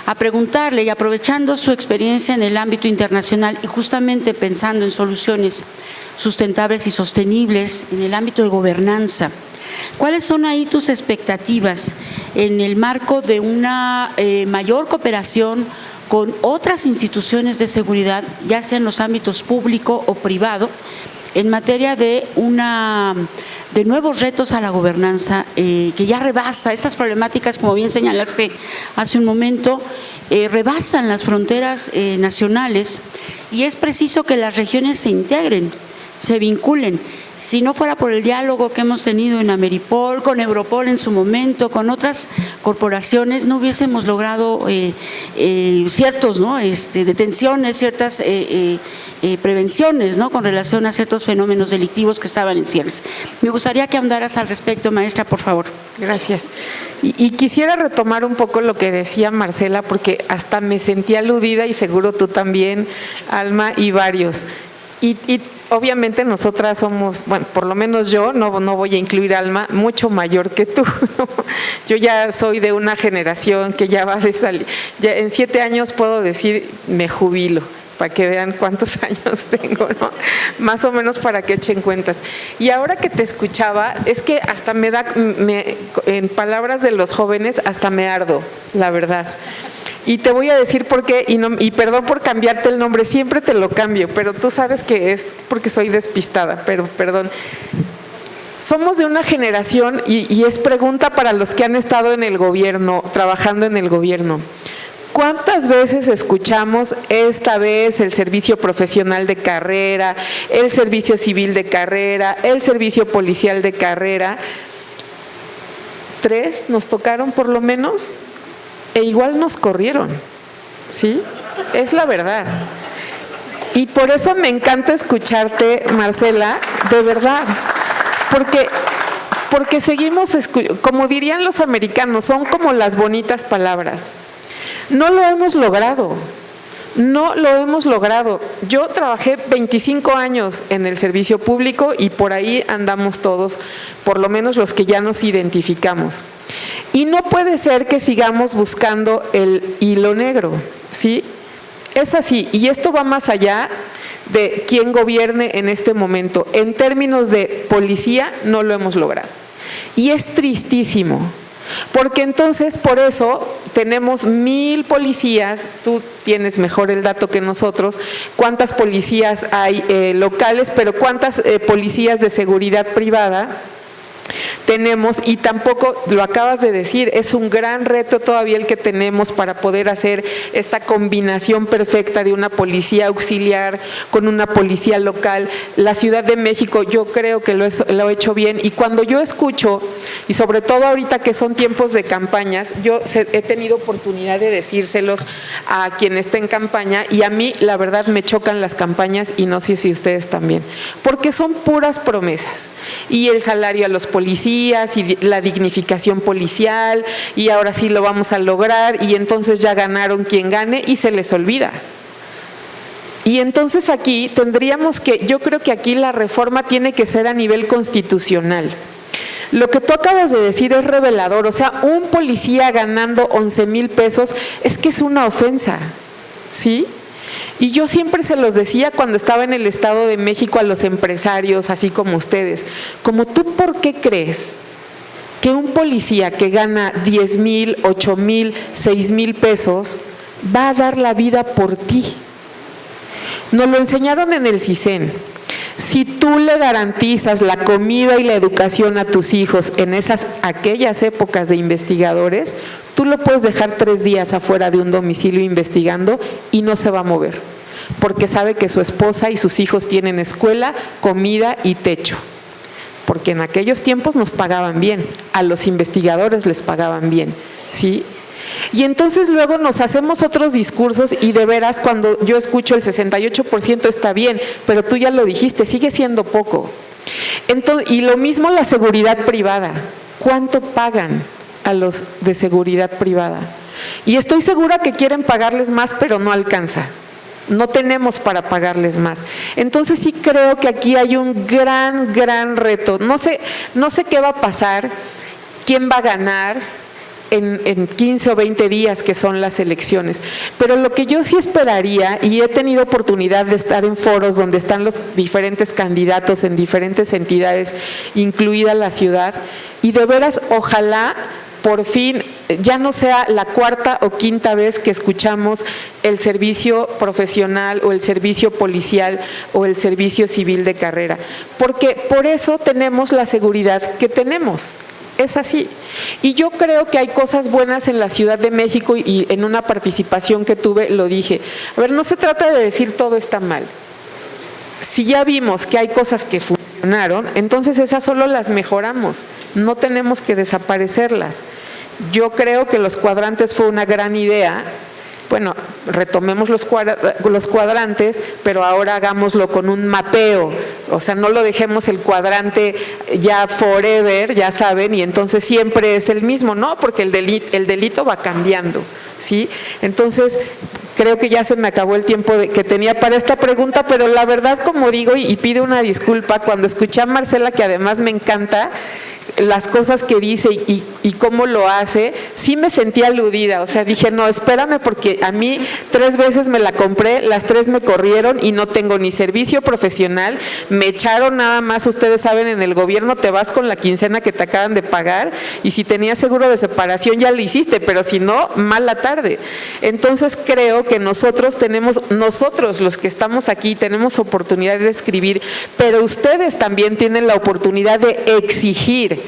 a preguntarle, y aprovechando su experiencia en el ámbito internacional y justamente pensando en soluciones sustentables y sostenibles en el ámbito de gobernanza, ¿cuáles son ahí tus expectativas en el marco de una mayor cooperación con otras instituciones de seguridad, ya sea en los ámbitos público o privado, en materia de nuevos retos a la gobernanza que ya rebasa estas problemáticas, como bien señalaste hace un momento, rebasan las fronteras nacionales, y es preciso que las regiones se integren, se vinculen. Si no fuera por el diálogo que hemos tenido en Ameripol, con Europol en su momento, con otras corporaciones, no hubiésemos logrado ciertos, ¿no? Detenciones, ciertas prevenciones, ¿no? Con relación a ciertos fenómenos delictivos que estaban en cierres. Me gustaría que ahondaras al respecto, maestra, por favor. Gracias. Y quisiera retomar un poco lo que decía Marcela, porque hasta me sentí aludida, y seguro tú también, Alma, y varios. Y obviamente nosotras somos, bueno, por lo menos yo, no voy a incluir Alma, mucho mayor que tú. Yo ya soy de una generación que ya va de salir. Ya en 7 años puedo decir, me jubilo, para que vean cuántos años tengo, ¿no? Más o menos para que echen cuentas. Y ahora que te escuchaba, es que hasta en palabras de los jóvenes, hasta me ardo, la verdad. Y te voy a decir por qué, y perdón por cambiarte el nombre, siempre te lo cambio, pero tú sabes que es porque soy despistada, pero perdón. Somos de una generación, y es pregunta para los que han estado en el gobierno, trabajando en el gobierno. ¿Cuántas veces escuchamos esta vez el servicio profesional de carrera, el servicio civil de carrera, el servicio policial de carrera? 3 nos tocaron por lo menos. E igual nos corrieron, ¿sí? Es la verdad. Y por eso me encanta escucharte, Marcela, de verdad. Porque seguimos, como dirían los americanos, son como las bonitas palabras. No lo hemos logrado. No lo hemos logrado. Yo trabajé 25 años en el servicio público y por ahí andamos todos, por lo menos los que ya nos identificamos. Y no puede ser que sigamos buscando el hilo negro, ¿sí? Es así, y esto va más allá de quién gobierne en este momento. En términos de policía, no lo hemos logrado. Y es tristísimo. Porque entonces, por eso, tenemos 1000 policías, tú tienes mejor el dato que nosotros, cuántas policías hay locales, pero cuántas policías de seguridad privada tenemos, y tampoco, lo acabas de decir, es un gran reto todavía el que tenemos para poder hacer esta combinación perfecta de una policía auxiliar con una policía local. La Ciudad de México yo creo que lo ha hecho bien, y cuando yo escucho, y sobre todo ahorita que son tiempos de campañas, yo he tenido oportunidad de decírselos a quien está en campaña, y a mí la verdad me chocan las campañas, y no sé si ustedes también, porque son puras promesas, y el salario a los policías y la dignificación policial, y ahora sí lo vamos a lograr, y entonces ya ganaron quien gane, y se les olvida. Y entonces aquí tendríamos que, yo creo que aquí la reforma tiene que ser a nivel constitucional. Lo que tú acabas de decir es revelador, o sea, un policía ganando 11,000 pesos es que es una ofensa, ¿sí? Y yo siempre se los decía cuando estaba en el Estado de México a los empresarios, así como ustedes, como tú, ¿por qué crees que un policía que gana 10,000, 8,000, 6,000 pesos va a dar la vida por ti? Nos lo enseñaron en el CISEN. Si tú le garantizas la comida y la educación a tus hijos en aquellas épocas de investigadores, tú lo puedes dejar 3 días afuera de un domicilio investigando y no se va a mover, porque sabe que su esposa y sus hijos tienen escuela, comida y techo. Porque en aquellos tiempos nos pagaban bien, a los investigadores les pagaban bien, ¿sí? Y entonces luego nos hacemos otros discursos y de veras cuando yo escucho el 68% está bien, pero tú ya lo dijiste, sigue siendo poco. Entonces, y lo mismo la seguridad privada, ¿cuánto pagan a los de seguridad privada? Y estoy segura que quieren pagarles más, pero no alcanza. No tenemos para pagarles más. Entonces sí creo que aquí hay un gran reto. No sé qué va a pasar, quién va a ganar en 15 o 20 días que son las elecciones, pero lo que yo sí esperaría, y he tenido oportunidad de estar en foros donde están los diferentes candidatos en diferentes entidades, incluida la ciudad, y de veras ojalá por fin ya no sea la 4ª o 5ª vez que escuchamos el servicio profesional o el servicio policial o el servicio civil de carrera, porque por eso tenemos la seguridad que tenemos. Es así. Y yo creo que hay cosas buenas en la Ciudad de México y en una participación que tuve lo dije. A ver, no se trata de decir todo está mal. Si ya vimos que hay cosas que funcionaron, entonces esas solo las mejoramos. No tenemos que desaparecerlas. Yo creo que los cuadrantes fue una gran idea. Bueno, retomemos los cuadrantes, pero ahora hagámoslo con un mapeo, o sea, no lo dejemos el cuadrante ya forever, ya saben, y entonces siempre es el mismo, no, porque el delito va cambiando, ¿sí? Entonces, creo que ya se me acabó el tiempo que tenía para esta pregunta, pero la verdad, como digo, y pido una disculpa, cuando escuché a Marcela, que además me encanta, las cosas que dice y cómo lo hace, sí me sentí aludida, o sea, dije, no, espérame, porque a mí 3 veces me la compré, las 3 me corrieron y no tengo ni servicio profesional, me echaron nada más, ustedes saben, en el gobierno te vas con la quincena que te acaban de pagar y si tenías seguro de separación ya lo hiciste, pero si no, mala tarde. Entonces creo que nosotros los que estamos aquí, tenemos oportunidad de escribir, pero ustedes también tienen la oportunidad de exigir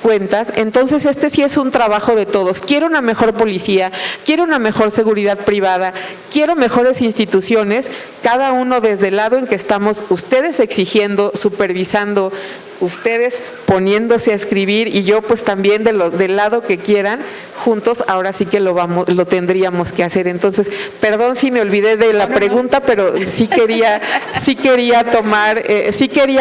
cuentas. Entonces este sí es un trabajo de todos. Quiero una mejor policía, quiero una mejor seguridad privada, quiero mejores instituciones, cada uno desde el lado en que estamos, ustedes exigiendo, supervisando, ustedes poniéndose a escribir y yo pues también del lado que quieran, juntos ahora sí que lo tendríamos que hacer. Entonces, perdón si me olvidé de la pregunta, pero sí quería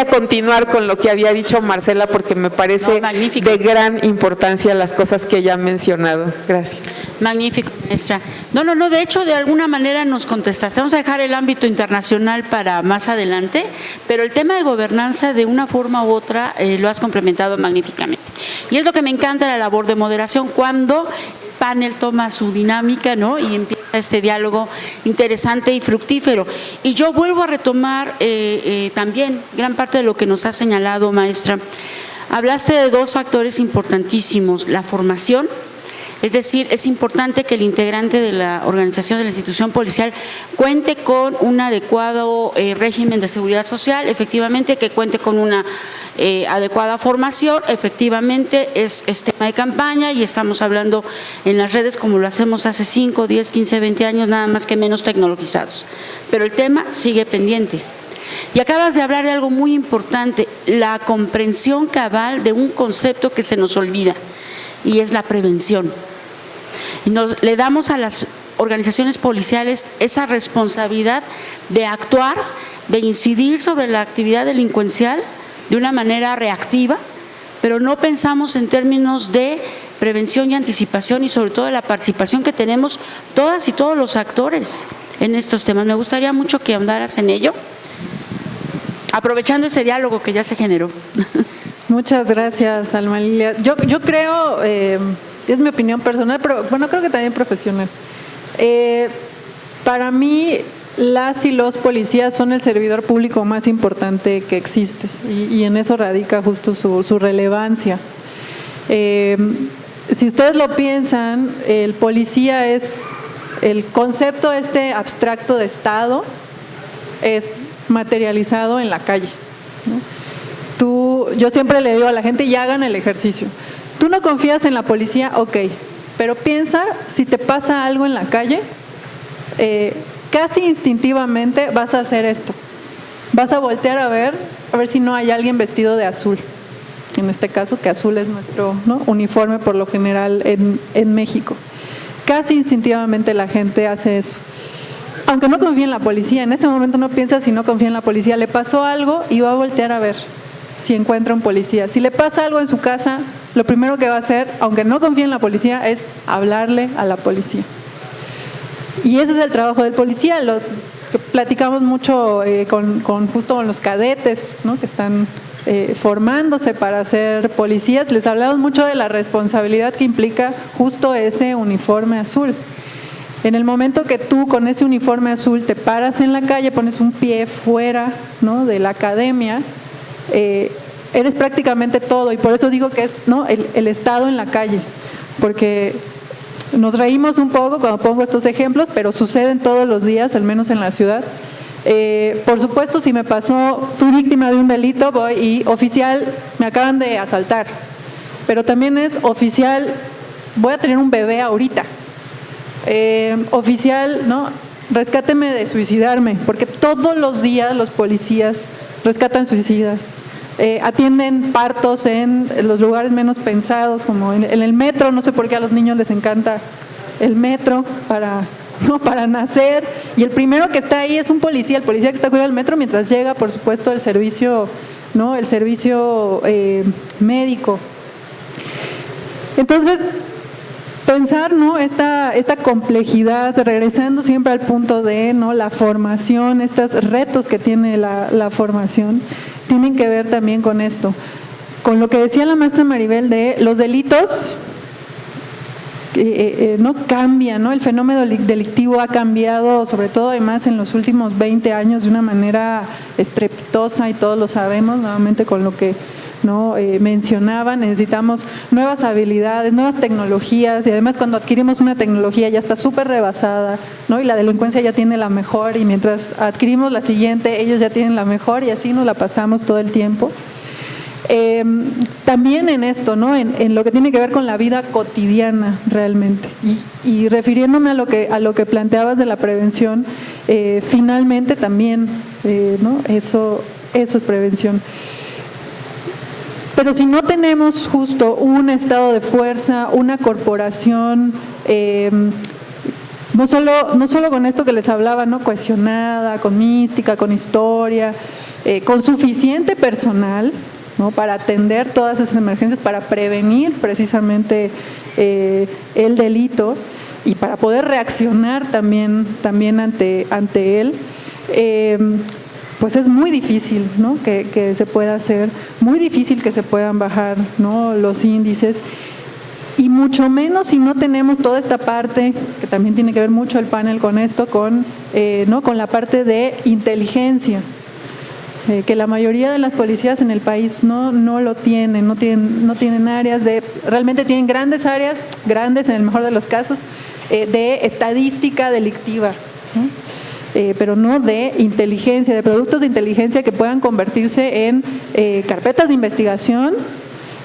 continuar con lo que había dicho Marcela, porque me parece de gran importancia las cosas que ella ha mencionado. Gracias. Magnífico, maestra. No, de hecho, de alguna manera nos contestaste. Vamos a dejar el ámbito internacional para más adelante, pero el tema de gobernanza, de una forma u otra, lo has complementado magníficamente. Y es lo que me encanta de la labor de moderación, cuando el panel toma su dinámica, ¿no? Y empieza este diálogo interesante y fructífero. Y yo vuelvo a retomar también gran parte de lo que nos ha señalado, maestra. Hablaste de 2 factores importantísimos: la formación. Es decir, es importante que el integrante de la organización, de la institución policial, cuente con un adecuado régimen de seguridad social, efectivamente, que cuente con una adecuada formación, efectivamente es tema de campaña y estamos hablando en las redes como lo hacemos hace 5, 10, 15, 20 años, nada más que menos tecnologizados. Pero el tema sigue pendiente. Y acabas de hablar de algo muy importante, la comprensión cabal de un concepto que se nos olvida, y es la prevención. Y le damos a las organizaciones policiales esa responsabilidad de actuar, de incidir sobre la actividad delincuencial de una manera reactiva, pero no pensamos en términos de prevención y anticipación y sobre todo de la participación que tenemos todas y todos los actores en estos temas. Me gustaría mucho que ahondaras en ello, aprovechando ese diálogo que ya se generó. Muchas gracias, Alma Lilia. Yo creo, es mi opinión personal, pero bueno, creo que también profesional. Para mí, las y los policías son el servidor público más importante que existe y en eso radica justo su relevancia. Si ustedes lo piensan, el policía es el concepto abstracto de Estado, es materializado en la calle, ¿no? Yo siempre le digo a la gente, ya hagan el ejercicio. Tú no confías en la policía, ok, pero piensa, si te pasa algo en la calle, casi instintivamente vas a hacer esto. Vas a voltear a ver si no hay alguien vestido de azul. En este caso, que azul es nuestro, ¿no?, uniforme por lo general en México. Casi instintivamente la gente hace eso. Aunque no confía en la policía, en ese momento no piensa si no confía en la policía. Le pasó algo y va a voltear a ver si encuentra un policía. Si le pasa algo en su casa, lo primero que va a hacer, aunque no confíe en la policía, es hablarle a la policía. Y ese es el trabajo del policía. Los que platicamos mucho justo con los cadetes, ¿no?, que están formándose para ser policías, les hablamos mucho de la responsabilidad que implica justo ese uniforme azul. En el momento que tú con ese uniforme azul te paras en la calle, pones un pie fuera, ¿no?, de la academia, eres prácticamente todo, y por eso digo que es, ¿no?, el Estado en la calle, porque nos reímos un poco cuando pongo estos ejemplos, pero suceden todos los días, al menos en la ciudad. Por supuesto, si me pasó, fui víctima de un delito, voy y oficial, me acaban de asaltar, pero también es oficial, voy a tener un bebé ahorita, oficial, ¿no?, rescáteme de suicidarme, porque todos los días los policías rescatan suicidas, atienden partos en los lugares menos pensados, como en el metro. No sé por qué a los niños les encanta el metro para nacer, y el primero que está ahí es un policía, el policía que está cuidando el metro mientras llega, por supuesto, el servicio, ¿no?, el servicio médico. Entonces, pensar, ¿no?, esta complejidad, regresando siempre al punto de, ¿no?, la formación, estos retos que tiene la formación, tienen que ver también con esto, con lo que decía la maestra Maribel de los delitos. No cambia, ¿no? El fenómeno delictivo ha cambiado, sobre todo además en los últimos 20 años, de una manera estrepitosa, y todos lo sabemos, nuevamente con lo que mencionaba. Necesitamos nuevas habilidades, nuevas tecnologías, y además cuando adquirimos una tecnología ya está súper rebasada, ¿no?, y la delincuencia ya tiene la mejor, y mientras adquirimos la siguiente, ellos ya tienen la mejor, y así nos la pasamos todo el tiempo. También en esto, ¿no?, en lo que tiene que ver con la vida cotidiana realmente, y refiriéndome a lo que planteabas de la prevención, finalmente también, ¿no?, eso es prevención. Pero si no tenemos justo un estado de fuerza, una corporación, no solo con esto que les hablaba, ¿no?, cohesionada, con mística, con historia, con suficiente personal, ¿no?, para atender todas esas emergencias, para prevenir precisamente el delito y para poder reaccionar también ante él, pues es muy difícil, ¿no?, que se pueda hacer, muy difícil que se puedan bajar, ¿no?, los índices, y mucho menos si no tenemos toda esta parte, que también tiene que ver mucho el panel con esto, con la parte de inteligencia, que la mayoría de las policías en el país no lo tienen, no tienen áreas realmente tienen grandes áreas, grandes en el mejor de los casos, de estadística delictiva, ¿no?, pero no de inteligencia, de productos de inteligencia que puedan convertirse en carpetas de investigación,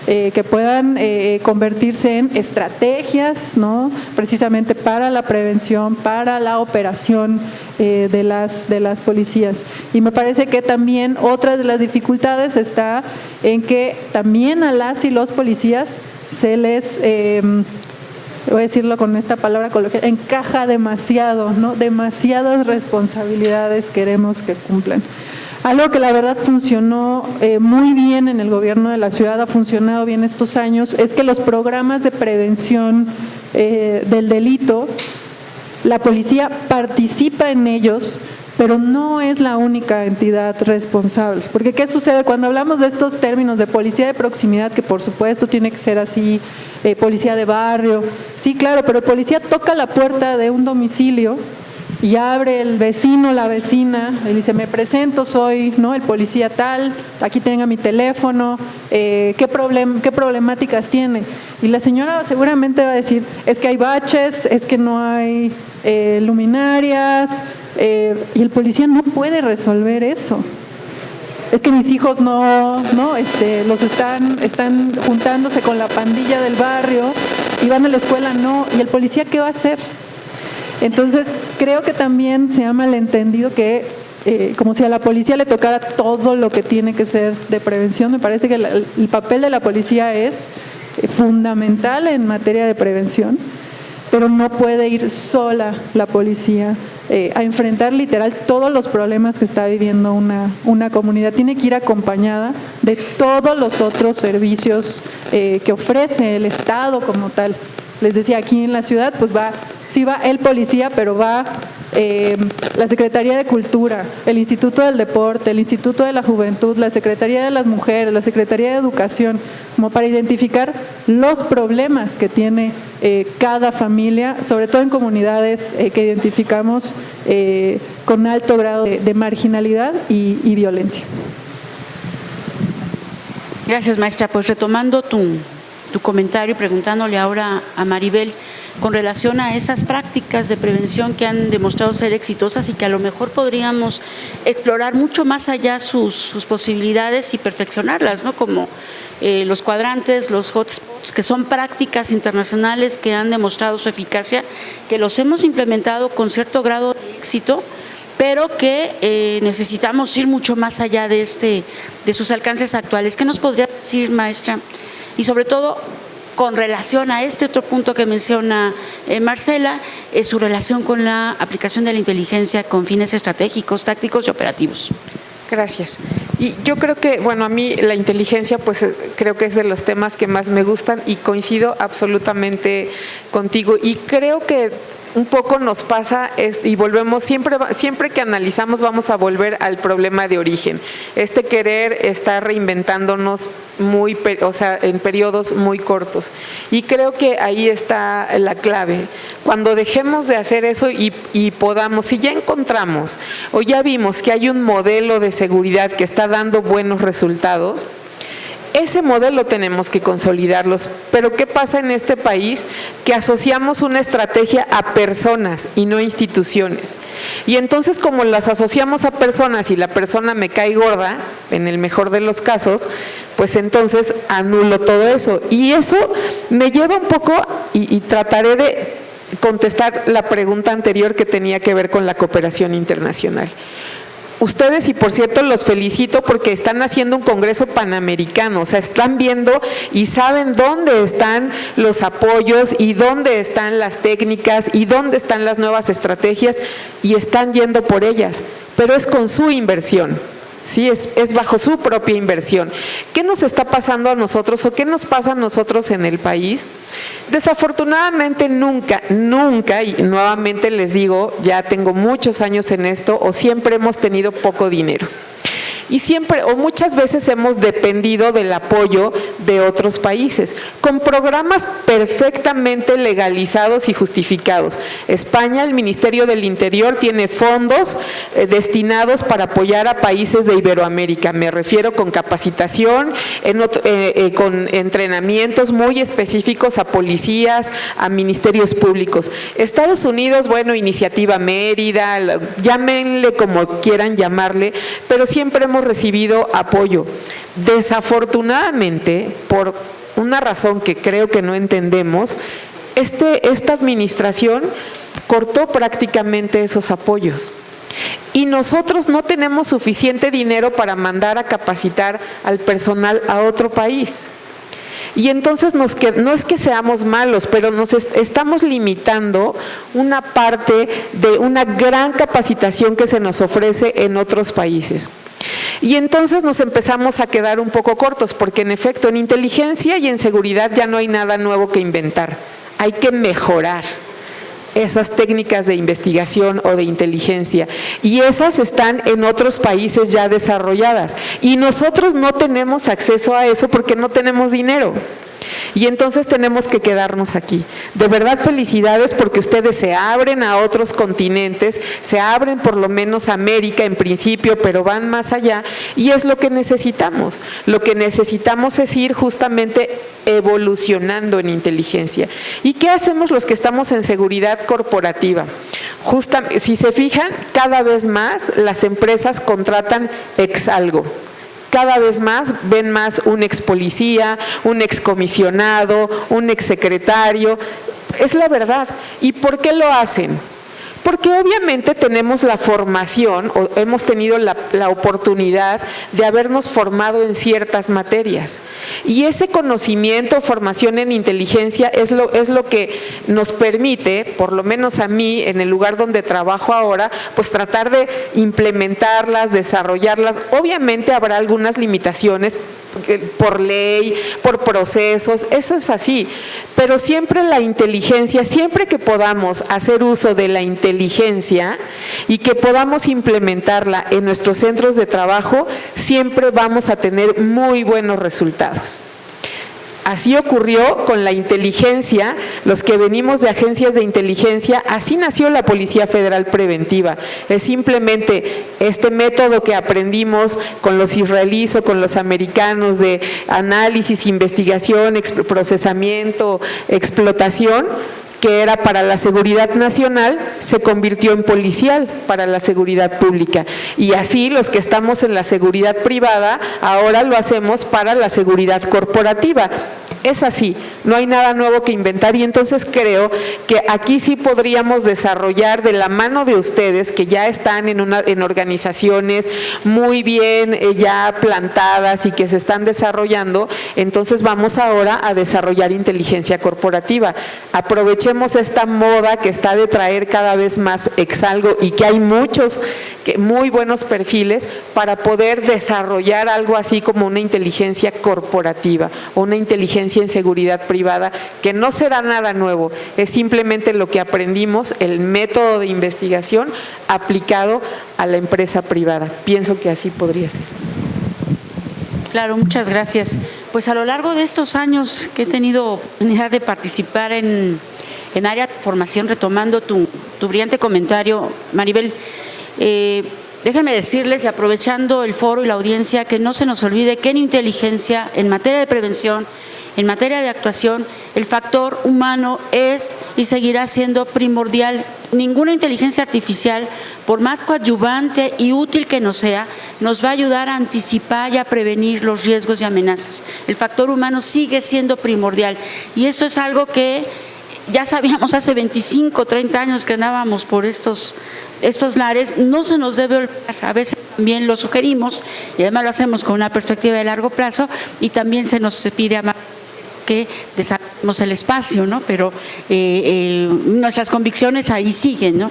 que puedan convertirse en estrategias, ¿no?, precisamente para la prevención, para la operación de las policías. Y me parece que también otra de las dificultades está en que también a las y los policías se les, voy a decirlo con esta palabra coloquial, encaja demasiado, ¿no?, demasiadas responsabilidades queremos que cumplan. Algo que la verdad funcionó muy bien en el gobierno de la ciudad, ha funcionado bien estos años, es que los programas de prevención del delito, la policía participa en ellos, pero no es la única entidad responsable. Porque ¿qué sucede cuando hablamos de estos términos de policía de proximidad, que por supuesto tiene que ser así, policía de barrio? Sí, claro, pero el policía toca la puerta de un domicilio y abre el vecino, la vecina, y dice, me presento, soy, ¿no?, el policía tal, aquí tenga mi teléfono, ¿qué problemáticas tiene? Y la señora seguramente va a decir, es que hay baches, es que no hay luminarias, y el policía no puede resolver eso. Es que mis hijos los están juntándose con la pandilla del barrio y van a la escuela, no, y el policía ¿qué va a hacer? Entonces, creo que también se ha malentendido que como si a la policía le tocara todo lo que tiene que ser de prevención. Me parece que el papel de la policía es fundamental en materia de prevención, pero no puede ir sola la policía a enfrentar literal todos los problemas que está viviendo una comunidad. Tiene que ir acompañada de todos los otros servicios que ofrece el Estado como tal. Les decía, aquí en la ciudad, pues sí va el policía, pero va la Secretaría de Cultura, el Instituto del Deporte, el Instituto de la Juventud, la Secretaría de las Mujeres, la Secretaría de Educación, como para identificar los problemas que tiene cada familia, sobre todo en comunidades que identificamos con alto grado de marginalidad y violencia. Gracias, maestra. Pues retomando tu comentario, preguntándole ahora a Maribel con relación a esas prácticas de prevención que han demostrado ser exitosas y que a lo mejor podríamos explorar mucho más allá sus posibilidades y perfeccionarlas, ¿no? Como los cuadrantes, los hotspots, que son prácticas internacionales que han demostrado su eficacia, que los hemos implementado con cierto grado de éxito, pero que necesitamos ir mucho más allá de sus alcances actuales. ¿Qué nos podría decir, maestra? Y sobre todo, con relación a este otro punto que menciona Marcela, su relación con la aplicación de la inteligencia con fines estratégicos, tácticos y operativos. Gracias. Y yo creo que, bueno, a mí la inteligencia, pues creo que es de los temas que más me gustan y coincido absolutamente contigo. Y creo que un poco nos pasa y volvemos, siempre que analizamos vamos a volver al problema de origen. Querer estar reinventándonos en periodos muy cortos. Y creo que ahí está la clave. Cuando dejemos de hacer eso y podamos, si ya encontramos o ya vimos que hay un modelo de seguridad que está dando buenos resultados, ese modelo tenemos que consolidarlos. Pero ¿qué pasa en este país? Que asociamos una estrategia a personas y no a instituciones. Y entonces, como las asociamos a personas y la persona me cae gorda, en el mejor de los casos, pues entonces anulo todo eso. Y eso me lleva un poco, y trataré de contestar la pregunta anterior que tenía que ver con la cooperación internacional. Ustedes, y por cierto los felicito porque están haciendo un congreso panamericano, o sea, están viendo y saben dónde están los apoyos y dónde están las técnicas y dónde están las nuevas estrategias y están yendo por ellas, pero es con su inversión. Sí, es bajo su propia inversión. ¿Qué nos está pasando a nosotros o qué nos pasa a nosotros en el país? Desafortunadamente nunca, y nuevamente les digo, ya tengo muchos años en esto, o siempre hemos tenido poco dinero. Y siempre o muchas veces hemos dependido del apoyo de otros países, con programas perfectamente legalizados y justificados. España, el Ministerio del Interior, tiene fondos destinados para apoyar a países de Iberoamérica. Me refiero con capacitación, con entrenamientos muy específicos a policías, a ministerios públicos. Estados Unidos, bueno, Iniciativa Mérida, llámenle como quieran llamarle, pero siempre hemos recibido apoyo. Desafortunadamente, por una razón que creo que no entendemos, esta administración cortó prácticamente esos apoyos. Y nosotros no tenemos suficiente dinero para mandar a capacitar al personal a otro país. Y entonces no es que seamos malos, pero nos estamos limitando una parte de una gran capacitación que se nos ofrece en otros países. Y entonces nos empezamos a quedar un poco cortos, porque en efecto en inteligencia y en seguridad ya no hay nada nuevo que inventar, hay que mejorar. esas técnicas de investigación o de inteligencia, y esas están en otros países ya desarrolladas, y nosotros no tenemos acceso a eso porque no tenemos dinero. Y entonces tenemos que quedarnos aquí. De verdad, felicidades porque ustedes se abren a otros continentes, se abren por lo menos a América en principio, pero van más allá, y es lo que necesitamos. Lo que necesitamos es ir justamente evolucionando en inteligencia. ¿Y qué hacemos los que estamos en seguridad corporativa? Si se fijan, cada vez más las empresas contratan ex algo. Cada vez más ven más un ex policía, un ex comisionado, un ex secretario. Es la verdad. ¿Y por qué lo hacen? Porque obviamente tenemos la formación, o hemos tenido la oportunidad de habernos formado en ciertas materias. Y ese conocimiento, formación en inteligencia es lo que nos permite, por lo menos a mí, en el lugar donde trabajo ahora, pues tratar de implementarlas, desarrollarlas. Obviamente habrá algunas limitaciones por ley, por procesos, eso es así, pero siempre la inteligencia, siempre que podamos hacer uso de la inteligencia y que podamos implementarla en nuestros centros de trabajo, siempre vamos a tener muy buenos resultados. Así ocurrió con la inteligencia, los que venimos de agencias de inteligencia, así nació la Policía Federal Preventiva. Es simplemente este método que aprendimos con los israelíes o con los americanos de análisis, investigación, procesamiento, explotación, que era para la seguridad nacional, se convirtió en policial para la seguridad pública. Y así los que estamos en la seguridad privada, ahora lo hacemos para la seguridad corporativa. Es así, no hay nada nuevo que inventar, y entonces creo que aquí sí podríamos desarrollar de la mano de ustedes, que ya están en organizaciones muy bien ya plantadas y que se están desarrollando. Entonces vamos ahora a desarrollar inteligencia corporativa. Aprovechemos esta moda que está de traer cada vez más exalgo, y que hay muchos muy buenos perfiles para poder desarrollar algo así como una inteligencia corporativa o una inteligencia en seguridad privada, que no será nada nuevo, es simplemente lo que aprendimos, el método de investigación aplicado a la empresa privada. Pienso que así podría ser. Claro, muchas gracias. Pues a lo largo de estos años que he tenido oportunidad de participar en área de formación, retomando tu brillante comentario, Maribel, déjenme decirles, y aprovechando el foro y la audiencia, que no se nos olvide que en inteligencia, en materia de prevención, en materia de actuación, el factor humano es y seguirá siendo primordial. Ninguna inteligencia artificial, por más coadyuvante y útil que nos sea, nos va a ayudar a anticipar y a prevenir los riesgos y amenazas. El factor humano sigue siendo primordial, y esto es algo que ya sabíamos hace 25, 30 años que andábamos por estos lares. No se nos debe olvidar, a veces también lo sugerimos, y además lo hacemos con una perspectiva de largo plazo, y también se nos pide a que desarrollemos el espacio, ¿no? Pero nuestras convicciones ahí siguen, ¿no?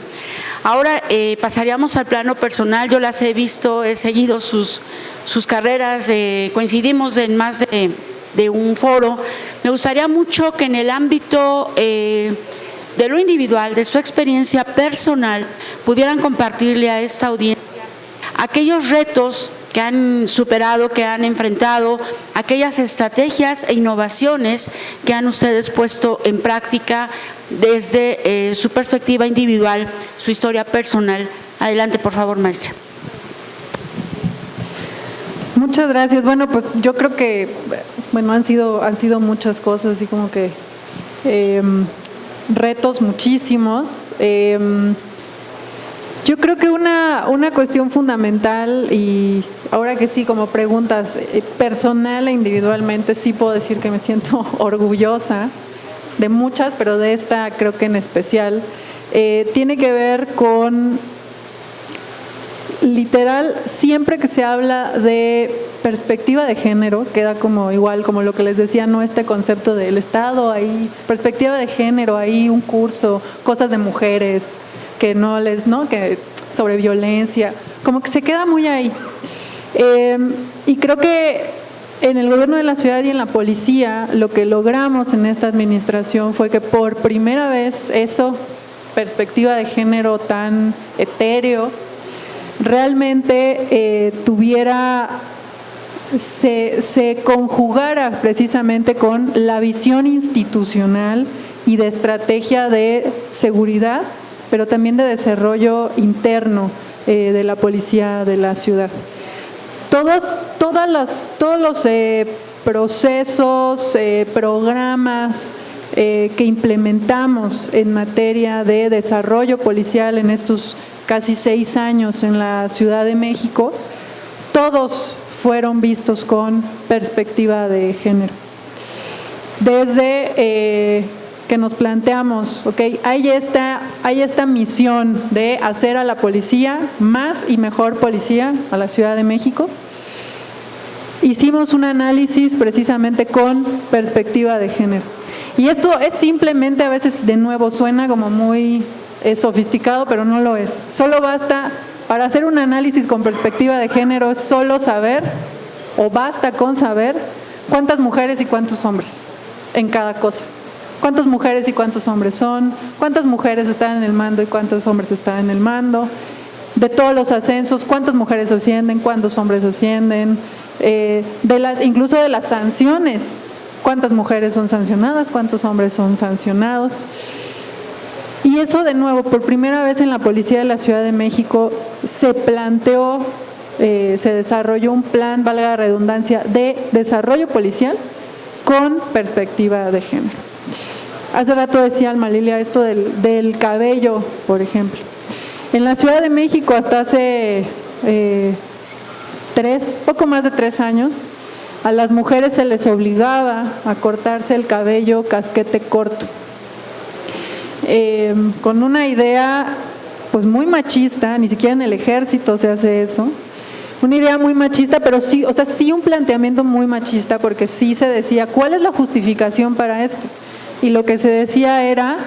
Ahora pasaríamos al plano personal. Yo las he visto, he seguido sus carreras, coincidimos en más de un foro. Me gustaría mucho que en el ámbito de lo individual, de su experiencia personal, pudieran compartirle a esta audiencia aquellos retos que han superado, que han enfrentado, aquellas estrategias e innovaciones que han ustedes puesto en práctica desde su perspectiva individual, su historia personal. Adelante, por favor, maestra. Muchas gracias. Bueno, pues yo creo que han sido muchas cosas, así como que retos muchísimos. Yo creo que una cuestión fundamental, y ahora que sí, como preguntas, personal e individualmente, sí puedo decir que me siento orgullosa de muchas, pero de esta creo que en especial, tiene que ver con, literal, siempre que se habla de perspectiva de género, queda como igual, como lo que les decía, no este concepto del Estado, ahí, perspectiva de género, ahí un curso, cosas de mujeres, que que sobre violencia, como que se queda muy ahí. Y creo que en el gobierno de la ciudad y en la policía, lo que logramos en esta administración fue que por primera vez eso perspectiva de género tan etéreo realmente se conjugara precisamente con la visión institucional y de estrategia de seguridad, pero también de desarrollo interno de la policía de la ciudad. Todos los procesos, programas que implementamos en materia de desarrollo policial en estos casi 6 años en la Ciudad de México, todos fueron vistos con perspectiva de género. Desde que nos planteamos, hay esta misión de hacer a la policía más y mejor policía a la Ciudad de México. Hicimos un análisis precisamente con perspectiva de género. Y esto es simplemente, a veces de nuevo suena como muy sofisticado, pero no lo es. Solo basta, para hacer un análisis con perspectiva de género, es solo saber, o basta con saber, cuántas mujeres y cuántos hombres en cada cosa. Cuántas mujeres y cuántos hombres son, cuántas mujeres están en el mando y cuántos hombres están en el mando, de todos los ascensos, cuántas mujeres ascienden, cuántos hombres ascienden, incluso de las sanciones, cuántas mujeres son sancionadas, cuántos hombres son sancionados. Y eso, de nuevo, por primera vez en la Policía de la Ciudad de México se planteó, se desarrolló un plan, valga la redundancia, de desarrollo policial con perspectiva de género. Hace rato decía Alma Lilia esto del cabello, por ejemplo. En la Ciudad de México hasta hace poco más de 3 años, a las mujeres se les obligaba a cortarse el cabello casquete corto. Con una idea pues muy machista, ni siquiera en el ejército se hace eso. Una idea muy machista, pero sí, sí un planteamiento muy machista, porque sí se decía, ¿cuál es la justificación para esto? Y lo que se decía era,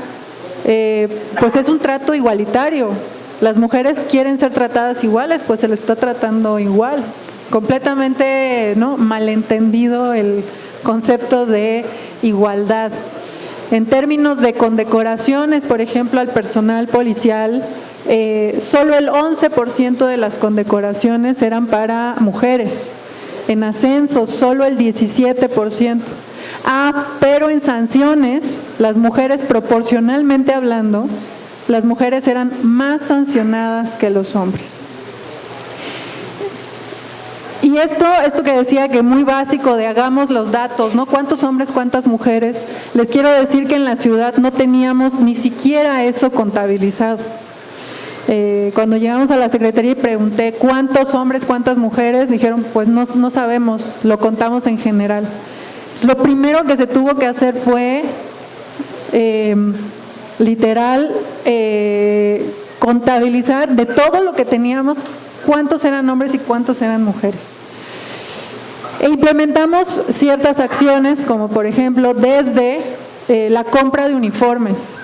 pues es un trato igualitario. Las mujeres quieren ser tratadas iguales, pues se les está tratando igual. Completamente, ¿no?, malentendido el concepto de igualdad. En términos de condecoraciones, por ejemplo, al personal policial, solo el 11% de las condecoraciones eran para mujeres. En ascensos, solo el 17%. Pero en sanciones, las mujeres, proporcionalmente hablando, las mujeres eran más sancionadas que los hombres. Y esto que decía que muy básico de hagamos los datos, ¿no? ¿Cuántos hombres, cuántas mujeres? Les quiero decir que en la ciudad no teníamos ni siquiera eso contabilizado. Cuando llegamos a la Secretaría y pregunté cuántos hombres, cuántas mujeres, dijeron pues no sabemos, lo contamos en general. Lo primero que se tuvo que hacer fue literal contabilizar de todo lo que teníamos cuántos eran hombres y cuántos eran mujeres. E implementamos ciertas acciones, como por ejemplo desde la compra de uniformes.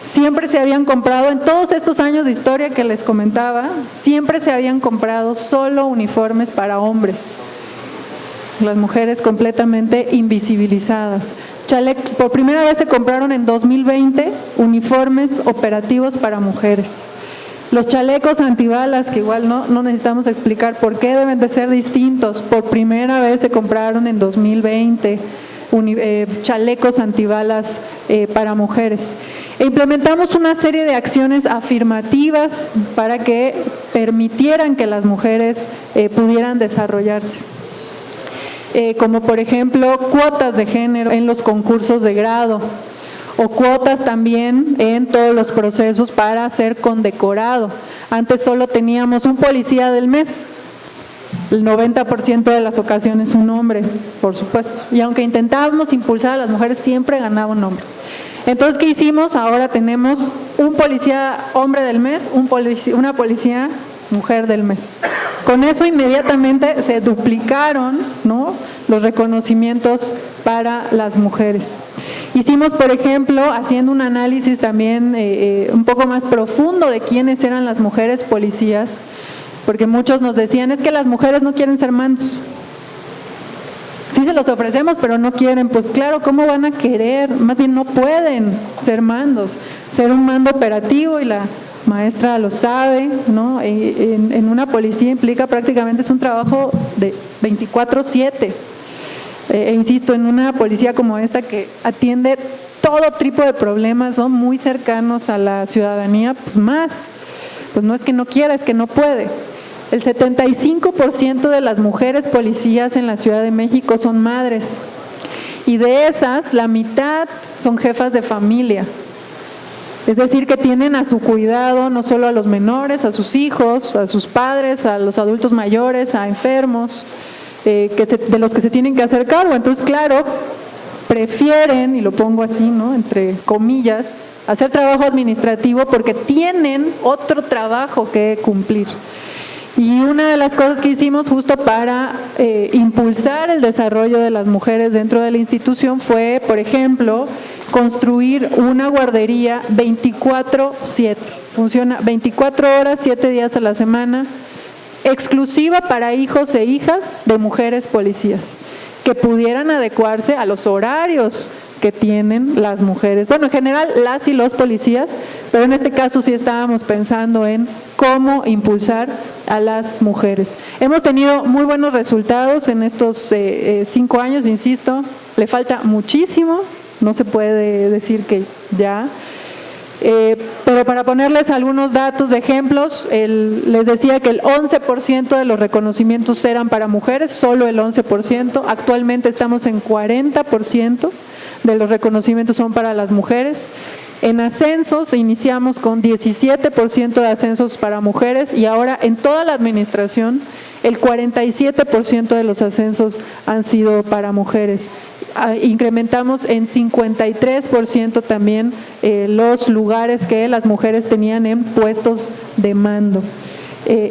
Siempre se habían comprado, en todos estos años de historia que les comentaba, siempre se habían comprado solo uniformes para hombres. Las mujeres completamente invisibilizadas. Por primera vez se compraron en 2020 uniformes operativos para mujeres. Los chalecos antibalas, que igual no necesitamos explicar por qué deben de ser distintos, por primera vez se compraron en 2020 chalecos antibalas para mujeres. E implementamos una serie de acciones afirmativas para que permitieran que las mujeres pudieran desarrollarse. Como por ejemplo cuotas de género en los concursos de grado, o cuotas también en todos los procesos para ser condecorado. Antes solo teníamos un policía del mes, el 90% de las ocasiones un hombre, por supuesto. Y aunque intentábamos impulsar a las mujeres, siempre ganaba un hombre. Entonces, ¿qué hicimos? Ahora tenemos un policía hombre del mes, una policía mujer del mes. Con eso inmediatamente se duplicaron, ¿no?, los reconocimientos para las mujeres. Hicimos, por ejemplo, haciendo un análisis también un poco más profundo de quiénes eran las mujeres policías, porque muchos nos decían, es que las mujeres no quieren ser mandos. Sí se los ofrecemos, pero no quieren. Pues claro, ¿cómo van a querer? Más bien no pueden ser mandos. ser un mando operativo, y la maestra lo sabe, ¿no? En una policía implica prácticamente, es un trabajo de 24/7. Insisto, en una policía como esta que atiende todo tipo de problemas, ¿no?, muy cercanos a la ciudadanía, pues no es que no quiera, es que no puede. El 75% de las mujeres policías en la Ciudad de México son madres, y de esas la mitad son jefas de familia. Es decir, que tienen a su cuidado no solo a los menores, a sus hijos, a sus padres, a los adultos mayores, a enfermos, de los que se tienen que hacer cargo. Entonces, claro, prefieren, y lo pongo así, ¿no?, entre comillas, hacer trabajo administrativo porque tienen otro trabajo que cumplir. Y una de las cosas que hicimos justo para impulsar el desarrollo de las mujeres dentro de la institución fue, por ejemplo, construir una guardería 24/7. Funciona 24 horas, 7 días a la semana, exclusiva para hijos e hijas de mujeres policías, que pudieran adecuarse a los horarios que tienen las mujeres. Bueno, en general las y los policías, pero en este caso sí estábamos pensando en cómo impulsar a las mujeres. Hemos tenido muy buenos resultados en estos 5 años, insisto, le falta muchísimo, no se puede decir que ya. Pero para ponerles algunos datos de ejemplos, les decía que el 11% de los reconocimientos eran para mujeres, solo el 11%. Actualmente estamos en 40% de los reconocimientos son para las mujeres. En ascensos iniciamos con 17% de ascensos para mujeres, y ahora en toda la administración el 47% de los ascensos han sido para mujeres. Incrementamos en 53% también los lugares que las mujeres tenían en puestos de mando.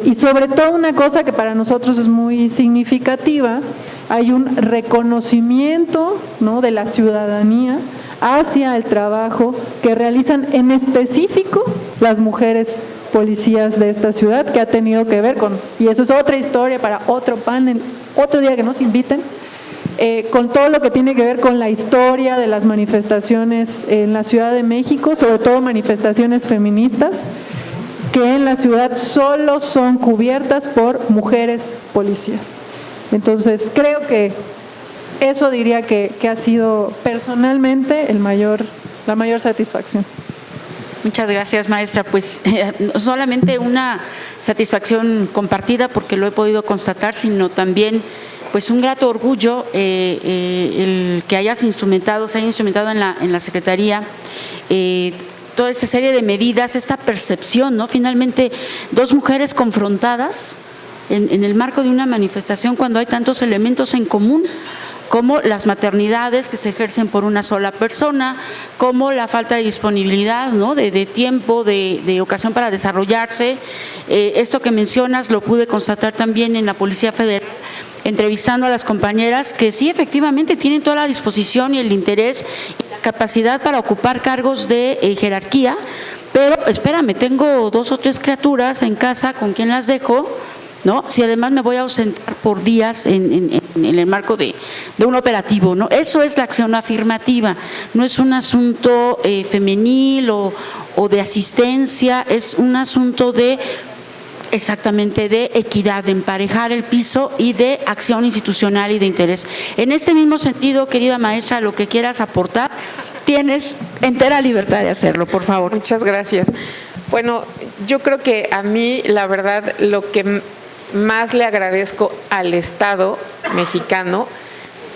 Y sobre todo una cosa que para nosotros es muy significativa, hay un reconocimiento, ¿no?, de la ciudadanía hacia el trabajo que realizan en específico las mujeres policías de esta ciudad, que ha tenido que ver con, y eso es otra historia para otro panel, otro día que nos inviten, con todo lo que tiene que ver con la historia de las manifestaciones en la Ciudad de México, sobre todo manifestaciones feministas, que en la ciudad solo son cubiertas por mujeres policías. Entonces, creo que eso diría que ha sido personalmente la mayor satisfacción. Muchas gracias, maestra. Pues no solamente una satisfacción compartida, porque lo he podido constatar, sino también pues un grato orgullo el que se haya instrumentado en la Secretaría toda esta serie de medidas, esta percepción, ¿no? Finalmente, 2 mujeres confrontadas en el marco de una manifestación, cuando hay tantos elementos en común, como las maternidades que se ejercen por una sola persona, como la falta de disponibilidad, ¿no?, de tiempo, de ocasión para desarrollarse. Esto que mencionas lo pude constatar también en la Policía Federal, entrevistando a las compañeras que sí, efectivamente, tienen toda la disposición y el interés y la capacidad para ocupar cargos de jerarquía, pero espérame, tengo 2 o 3 criaturas en casa, ¿con quién las dejo?, ¿no? Si además me voy a ausentar por días en el marco de un operativo, ¿no? Eso es la acción afirmativa, no es un asunto femenil o de asistencia, es un asunto de exactamente de equidad, de emparejar el piso y de acción institucional y de interés. En este mismo sentido, querida maestra, lo que quieras aportar, tienes entera libertad de hacerlo, por favor. Muchas gracias. Bueno, yo creo que a mí, la verdad, lo que más le agradezco al Estado mexicano,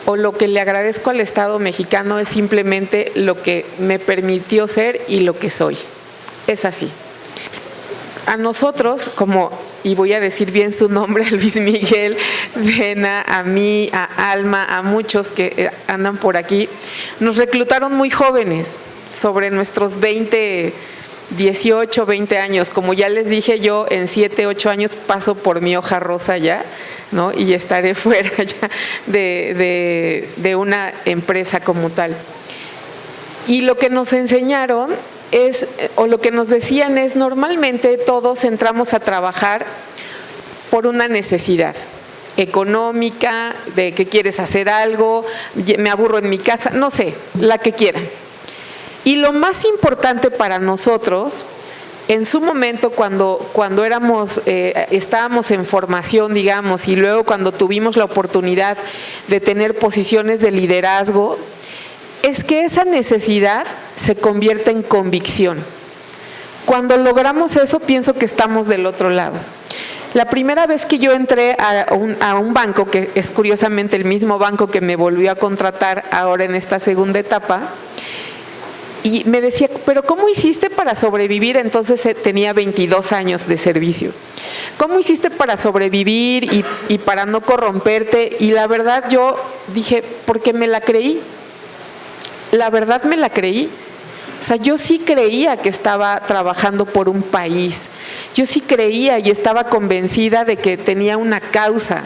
o lo que le agradezco al Estado mexicano, es simplemente lo que me permitió ser y lo que soy. Es así. A nosotros, y voy a decir bien su nombre, a Luis Miguel, Vena, a mí, a Alma, a muchos que andan por aquí, nos reclutaron muy jóvenes, sobre nuestros 18, 20 años. Como ya les dije, yo en 7, 8 años paso por mi hoja rosa ya, ¿no?, y estaré fuera ya de una empresa como tal. Y lo que nos enseñaron o lo que nos decían es, normalmente todos entramos a trabajar por una necesidad económica, de que quieres hacer algo, me aburro en mi casa, no sé, la que quieran. Y lo más importante para nosotros, en su momento cuando estábamos en formación, digamos, y luego cuando tuvimos la oportunidad de tener posiciones de liderazgo, es que esa necesidad se convierte en convicción. Cuando logramos eso, pienso que estamos del otro lado. La primera vez que yo entré a un banco, que es curiosamente el mismo banco que me volvió a contratar ahora en esta segunda etapa, y me decía, ¿pero cómo hiciste para sobrevivir? Entonces tenía 22 años de servicio. ¿Cómo hiciste para sobrevivir y para no corromperte? Y la verdad yo dije, porque me la creí. La verdad me la creí. O sea, yo sí creía que estaba trabajando por un país. Yo sí creía y estaba convencida de que tenía una causa.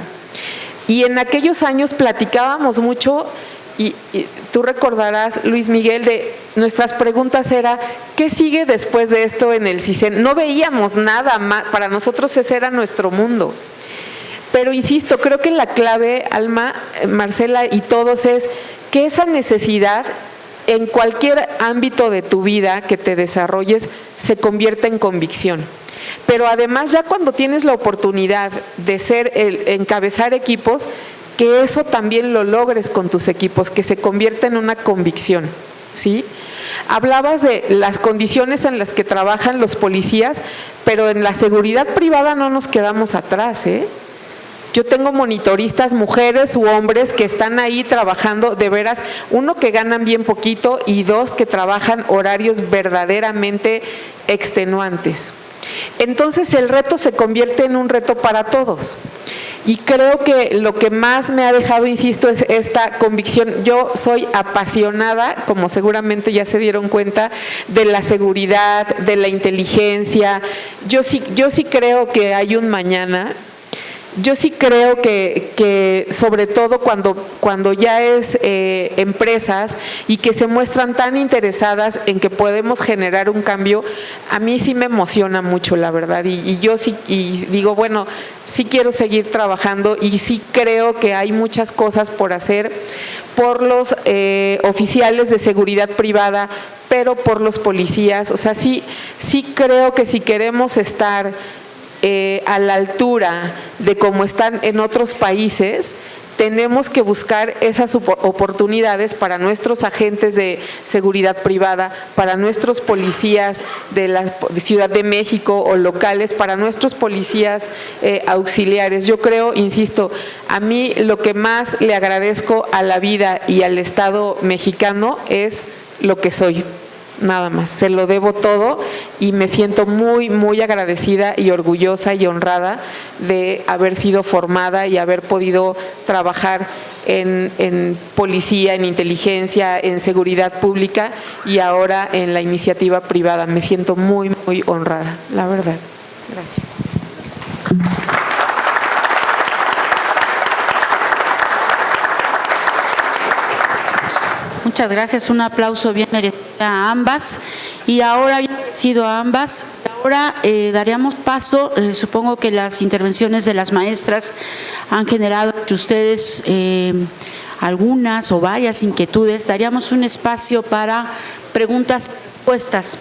Y en aquellos años platicábamos mucho. Y tú recordarás, Luis Miguel, de nuestras preguntas era, ¿qué sigue después de esto en el CISEN? No veíamos nada más, para nosotros ese era nuestro mundo. Pero insisto, creo que la clave, Alma, Marcela y todos, es que esa necesidad en cualquier ámbito de tu vida que te desarrolles se convierta en convicción. Pero además ya cuando tienes la oportunidad de encabezar equipos, que eso también lo logres con tus equipos, que se convierta en una convicción, ¿sí? Hablabas de las condiciones en las que trabajan los policías, pero en la seguridad privada no nos quedamos atrás, ¿eh? Yo tengo monitoristas, mujeres u hombres, que están ahí trabajando, de veras, uno que ganan bien poquito y dos que trabajan horarios verdaderamente extenuantes. Entonces el reto se convierte en un reto para todos. Y creo que lo que más me ha dejado, insisto, es esta convicción. Yo soy apasionada, como seguramente ya se dieron cuenta, de la seguridad, de la inteligencia. Yo sí creo que hay un mañana. Yo sí creo que sobre todo cuando ya es empresas y que se muestran tan interesadas en que podemos generar un cambio, a mí sí me emociona mucho, la verdad, y yo sí digo, bueno, sí quiero seguir trabajando y sí creo que hay muchas cosas por hacer por los oficiales de seguridad privada, pero por los policías. O sea, sí creo que si queremos estar a la altura de cómo están en otros países, tenemos que buscar esas oportunidades para nuestros agentes de seguridad privada, para nuestros policías de la Ciudad de México o locales, para nuestros policías auxiliares. Yo creo, insisto, a mí lo que más le agradezco a la vida y al Estado mexicano es lo que soy. Nada más, se lo debo todo y me siento muy, muy agradecida y orgullosa y honrada de haber sido formada y haber podido trabajar en policía, en inteligencia, en seguridad pública y ahora en la iniciativa privada. Me siento muy, muy honrada, la verdad. Gracias. Muchas gracias, un aplauso bien merecido a ambas. Y ahora, bien merecido a ambas, ahora daríamos paso, supongo que las intervenciones de las maestras han generado entre ustedes algunas o varias inquietudes. Daríamos un espacio para preguntas y respuestas.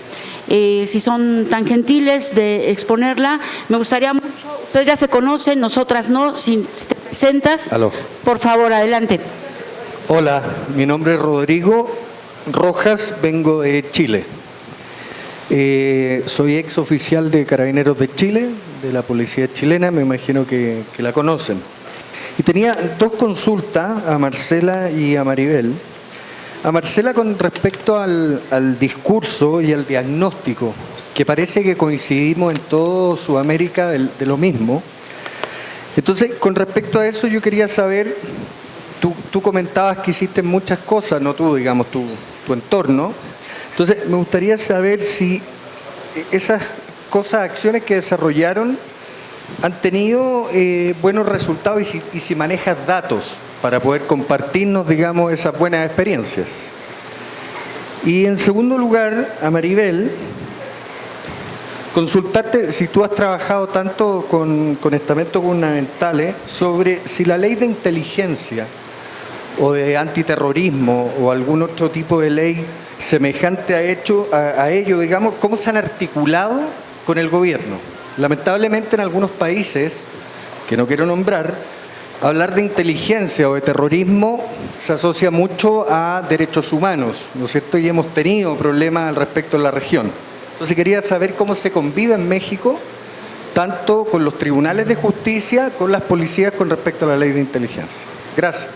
Si son tan gentiles de exponerla, me gustaría mucho, ustedes ya se conocen, nosotras no, si te presentas, Aló. Por favor, adelante. Hola, mi nombre es Rodrigo Rojas, vengo de Chile. Soy ex oficial de Carabineros de Chile, de la policía chilena, me imagino que la conocen. Y tenía dos consultas a Marcela y a Maribel. A Marcela con respecto al discurso y al diagnóstico, que parece que coincidimos en todo Sudamérica de lo mismo. Entonces, con respecto a eso yo quería saber... Tú comentabas que hiciste muchas cosas, no tú, digamos, tu entorno. Entonces, me gustaría saber si esas cosas, acciones que desarrollaron han tenido buenos resultados y si manejas datos para poder compartirnos, digamos, esas buenas experiencias. Y en segundo lugar, a Maribel, consultarte si tú has trabajado tanto con estamentos gubernamentales sobre si la ley de inteligencia o de antiterrorismo o algún otro tipo de ley semejante a ello, digamos, ¿cómo se han articulado con el gobierno? Lamentablemente en algunos países, que no quiero nombrar, hablar de inteligencia o de terrorismo se asocia mucho a derechos humanos, ¿no es cierto? Y hemos tenido problemas al respecto en la región. Entonces quería saber cómo se convive en México, tanto con los tribunales de justicia, con las policías con respecto a la ley de inteligencia. Gracias.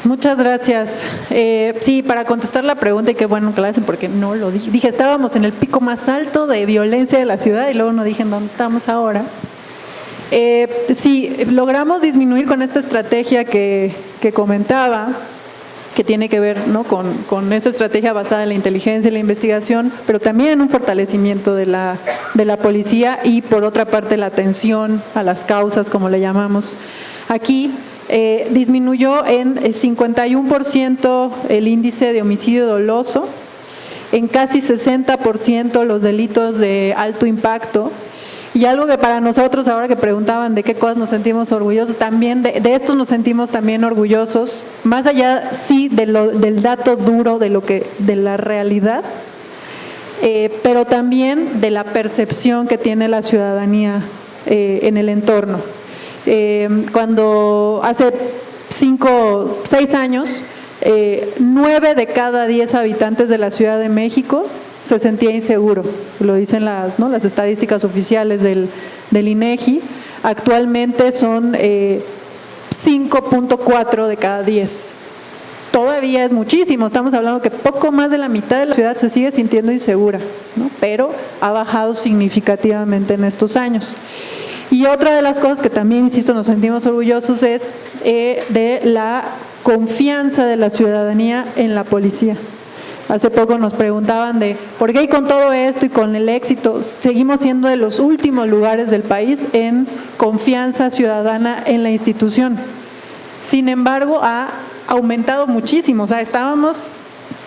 Muchas gracias. Sí, para contestar la pregunta, y qué bueno que la hacen porque no lo dije. Dije, estábamos en el pico más alto de violencia de la ciudad y luego no dije en dónde estamos ahora. Sí, logramos disminuir con esta estrategia que comentaba, que tiene que ver, ¿no?, con esta estrategia basada en la inteligencia y la investigación, pero también en un fortalecimiento de la policía y, por otra parte, la atención a las causas, como le llamamos aquí. Disminuyó en 51% el índice de homicidio doloso, en casi 60% los delitos de alto impacto. Y algo que para nosotros, ahora que preguntaban de qué cosas nos sentimos orgullosos, también de esto nos sentimos también orgullosos, más allá sí del dato duro de la realidad, pero también de la percepción que tiene la ciudadanía en el entorno. Cuando hace 6 años, 9 de cada 10 habitantes de la Ciudad de México se sentía inseguro, lo dicen las estadísticas oficiales del INEGI. Actualmente son 5.4 de cada 10. Todavía es muchísimo, estamos hablando que poco más de la mitad de la ciudad se sigue sintiendo insegura, ¿no?, pero ha bajado significativamente en estos años. Y otra de las cosas que también, insisto, nos sentimos orgullosos es de la confianza de la ciudadanía en la policía. Hace poco nos preguntaban de por qué con todo esto y con el éxito seguimos siendo de los últimos lugares del país en confianza ciudadana en la institución. Sin embargo, ha aumentado muchísimo, o sea, estábamos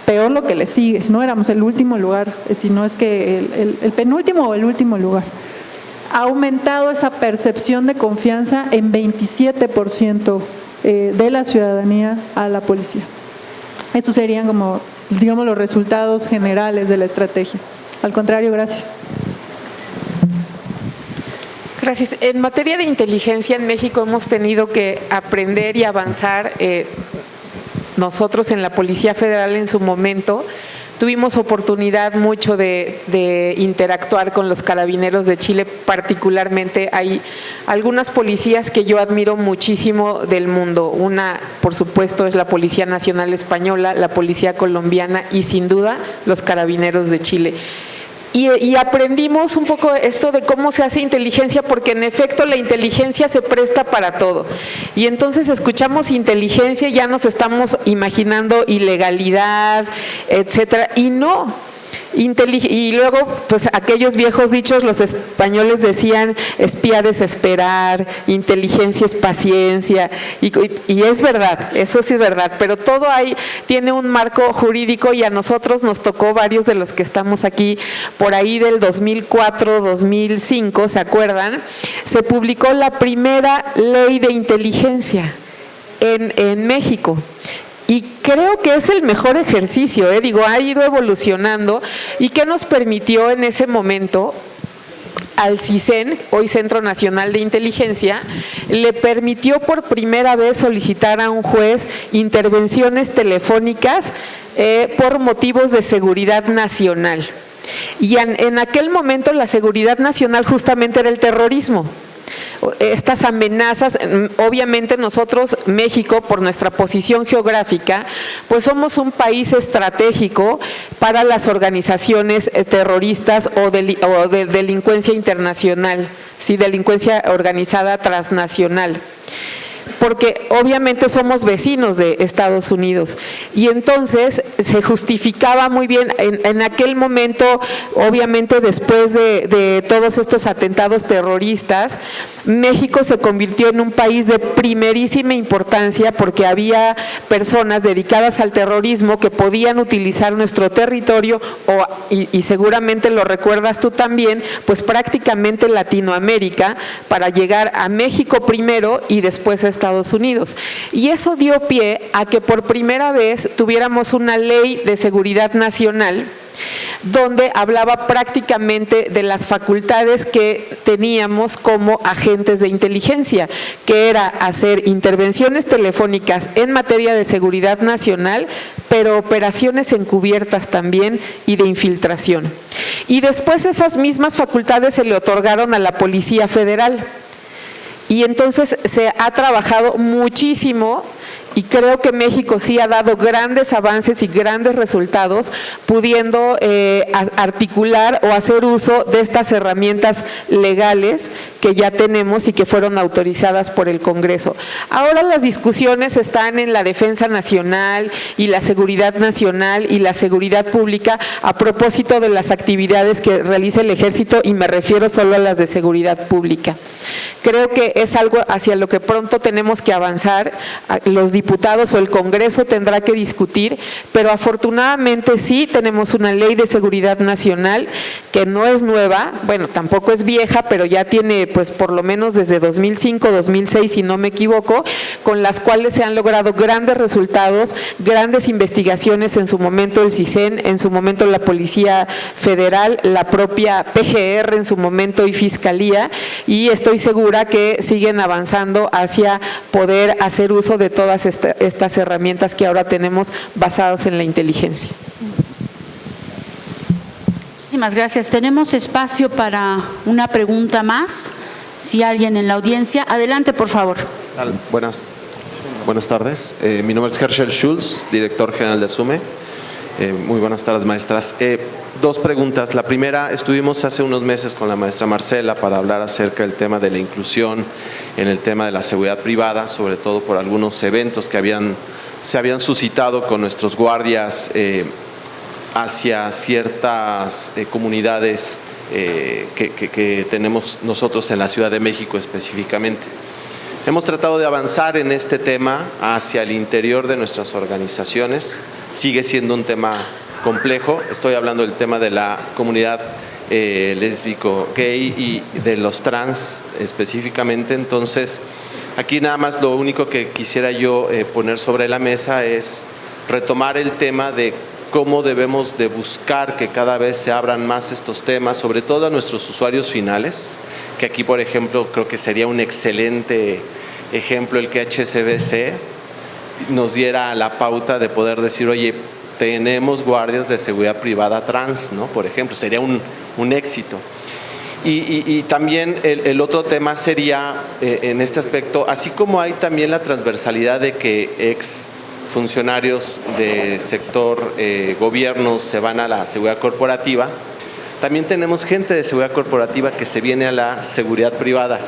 peor lo que le sigue, no éramos el último lugar, sino es que el penúltimo o el último lugar. Ha aumentado esa percepción de confianza en 27% de la ciudadanía a la policía. Estos serían como, digamos, los resultados generales de la estrategia. Al contrario, gracias. Gracias. En materia de inteligencia en México hemos tenido que aprender y avanzar. Nosotros en la Policía Federal en su momento tuvimos oportunidad mucho de interactuar con los carabineros de Chile, particularmente hay algunas policías que yo admiro muchísimo del mundo. Una, por supuesto, es la Policía Nacional Española, la Policía Colombiana y, sin duda, los carabineros de Chile. Y aprendimos un poco esto de cómo se hace inteligencia, porque en efecto la inteligencia se presta para todo. Y entonces escuchamos inteligencia y ya nos estamos imaginando ilegalidad, etcétera, y no. Y luego, pues aquellos viejos dichos, los españoles decían espía desesperar, inteligencia es paciencia, y es verdad, eso sí es verdad, pero todo ahí tiene un marco jurídico y a nosotros nos tocó, varios de los que estamos aquí, por ahí del 2004, 2005, ¿se acuerdan? Se publicó la primera ley de inteligencia en México. Y creo que es el mejor ejercicio, ha ido evolucionando y que nos permitió en ese momento al CISEN, hoy Centro Nacional de Inteligencia, le permitió por primera vez solicitar a un juez intervenciones telefónicas por motivos de seguridad nacional. Y en aquel momento la seguridad nacional justamente era el terrorismo. Estas amenazas, obviamente nosotros, México, por nuestra posición geográfica, pues somos un país estratégico para las organizaciones terroristas o de delincuencia internacional, sí, delincuencia organizada transnacional. porque obviamente somos vecinos de Estados Unidos y entonces se justificaba muy bien en aquel momento, obviamente después de todos estos atentados terroristas, México se convirtió en un país de primerísima importancia porque había personas dedicadas al terrorismo que podían utilizar nuestro territorio y seguramente lo recuerdas tú también, pues prácticamente Latinoamérica para llegar a México primero y después a Estados Unidos. Y eso dio pie a que por primera vez tuviéramos una ley de seguridad nacional donde hablaba prácticamente de las facultades que teníamos como agentes de inteligencia, que era hacer intervenciones telefónicas en materia de seguridad nacional, pero operaciones encubiertas también y de infiltración. Y después esas mismas facultades se le otorgaron a la Policía Federal. Y entonces se ha trabajado muchísimo y creo que México sí ha dado grandes avances y grandes resultados pudiendo articular o hacer uso de estas herramientas legales que ya tenemos y que fueron autorizadas por el Congreso. Ahora las discusiones están en la defensa nacional y la seguridad nacional y la seguridad pública a propósito de las actividades que realiza el Ejército y me refiero solo a las de seguridad pública. Creo que es algo hacia lo que pronto tenemos que avanzar, los diputados o el Congreso tendrá que discutir, pero afortunadamente sí tenemos una ley de seguridad nacional que no es nueva, bueno, tampoco es vieja, pero ya tiene pues por lo menos desde 2005, 2006, si no me equivoco, con las cuales se han logrado grandes resultados, grandes investigaciones en su momento el CISEN, en su momento la Policía Federal, la propia PGR en su momento y Fiscalía, y estoy segura que siguen avanzando hacia poder hacer uso de todas estas herramientas que ahora tenemos basadas en la inteligencia. Muchísimas gracias. Tenemos espacio para una pregunta más. Si alguien en la audiencia, adelante por favor. Buenas tardes. Mi nombre es Herschel Schulz, director general de ASUME. Muy buenas tardes, maestras. Dos preguntas. La primera, estuvimos hace unos meses con la maestra Marcela para hablar acerca del tema de la inclusión en el tema de la seguridad privada, sobre todo por algunos eventos que se habían suscitado con nuestros guardias hacia ciertas comunidades que tenemos nosotros en la Ciudad de México específicamente. Hemos tratado de avanzar en este tema hacia el interior de nuestras organizaciones. Sigue siendo un tema complejo. Estoy hablando del tema de la comunidad lésbico, gay y de los trans específicamente. Entonces, aquí nada más lo único que quisiera yo poner sobre la mesa es retomar el tema de cómo debemos de buscar que cada vez se abran más estos temas, sobre todo a nuestros usuarios finales, que aquí, por ejemplo, creo que sería un excelente ejemplo el que HSBC nos diera la pauta de poder decir, oye, tenemos guardias de seguridad privada trans, ¿no? Por ejemplo, sería un éxito. Y también el otro tema sería, en este aspecto, así como hay también la transversalidad de que ex funcionarios de sector gobierno se van a la seguridad corporativa, también tenemos gente de seguridad corporativa que se viene a la seguridad privada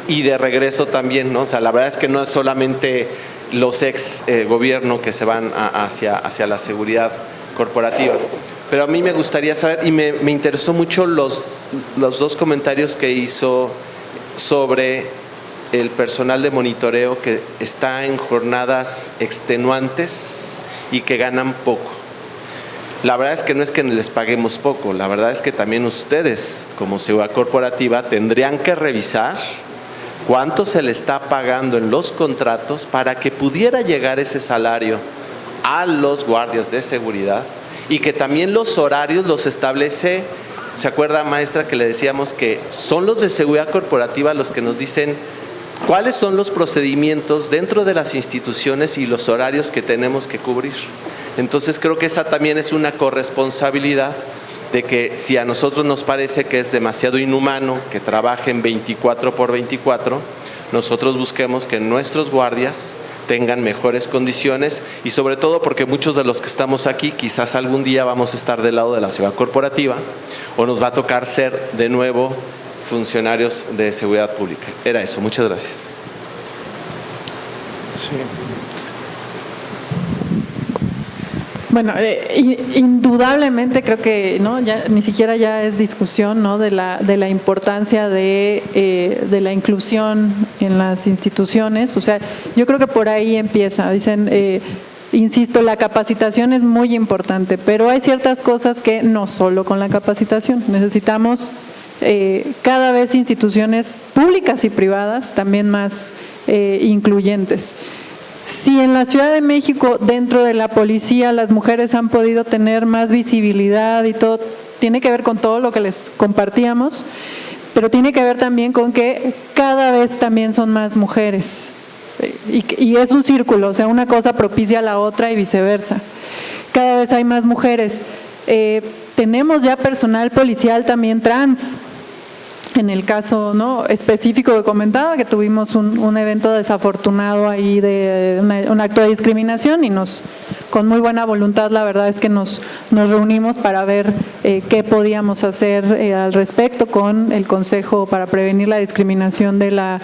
y de regreso también, ¿no? O sea, la verdad es que no es solamente los ex gobierno que se van hacia la seguridad corporativa. Pero a mí me gustaría saber, y me interesó mucho los dos comentarios que hizo sobre el personal de monitoreo que está en jornadas extenuantes y que ganan poco. La verdad es que no es que les paguemos poco, la verdad es que también ustedes como seguridad corporativa tendrían que revisar cuánto se le está pagando en los contratos para que pudiera llegar ese salario a los guardias de seguridad y que también los horarios los establece. ¿Se acuerda, maestra, que le decíamos que son los de seguridad corporativa los que nos dicen cuáles son los procedimientos dentro de las instituciones y los horarios que tenemos que cubrir? Entonces creo que esa también es una corresponsabilidad de que si a nosotros nos parece que es demasiado inhumano que trabajen 24/24, nosotros busquemos que nuestros guardias tengan mejores condiciones y sobre todo porque muchos de los que estamos aquí quizás algún día vamos a estar del lado de la seguridad corporativa o nos va a tocar ser de nuevo funcionarios de seguridad pública. Era eso, muchas gracias. Bueno, indudablemente creo que no, ya ni siquiera ya es discusión, ¿no?, de la importancia de la inclusión en las instituciones. O sea, yo creo que por ahí empieza. Dicen, insisto, la capacitación es muy importante, pero hay ciertas cosas que no solo con la capacitación. Necesitamos cada vez instituciones públicas y privadas también más incluyentes. Si en la Ciudad de México, dentro de la policía, las mujeres han podido tener más visibilidad y todo, tiene que ver con todo lo que les compartíamos, pero tiene que ver también con que cada vez también son más mujeres. Y es un círculo, o sea, una cosa propicia a la otra y viceversa. Cada vez hay más mujeres. Tenemos ya personal policial también trans. En el caso, ¿no?, específico que comentaba, que tuvimos un evento desafortunado ahí de un acto de discriminación y con muy buena voluntad, la verdad es que nos reunimos para ver qué podíamos hacer al respecto con el Consejo para Prevenir la Discriminación de la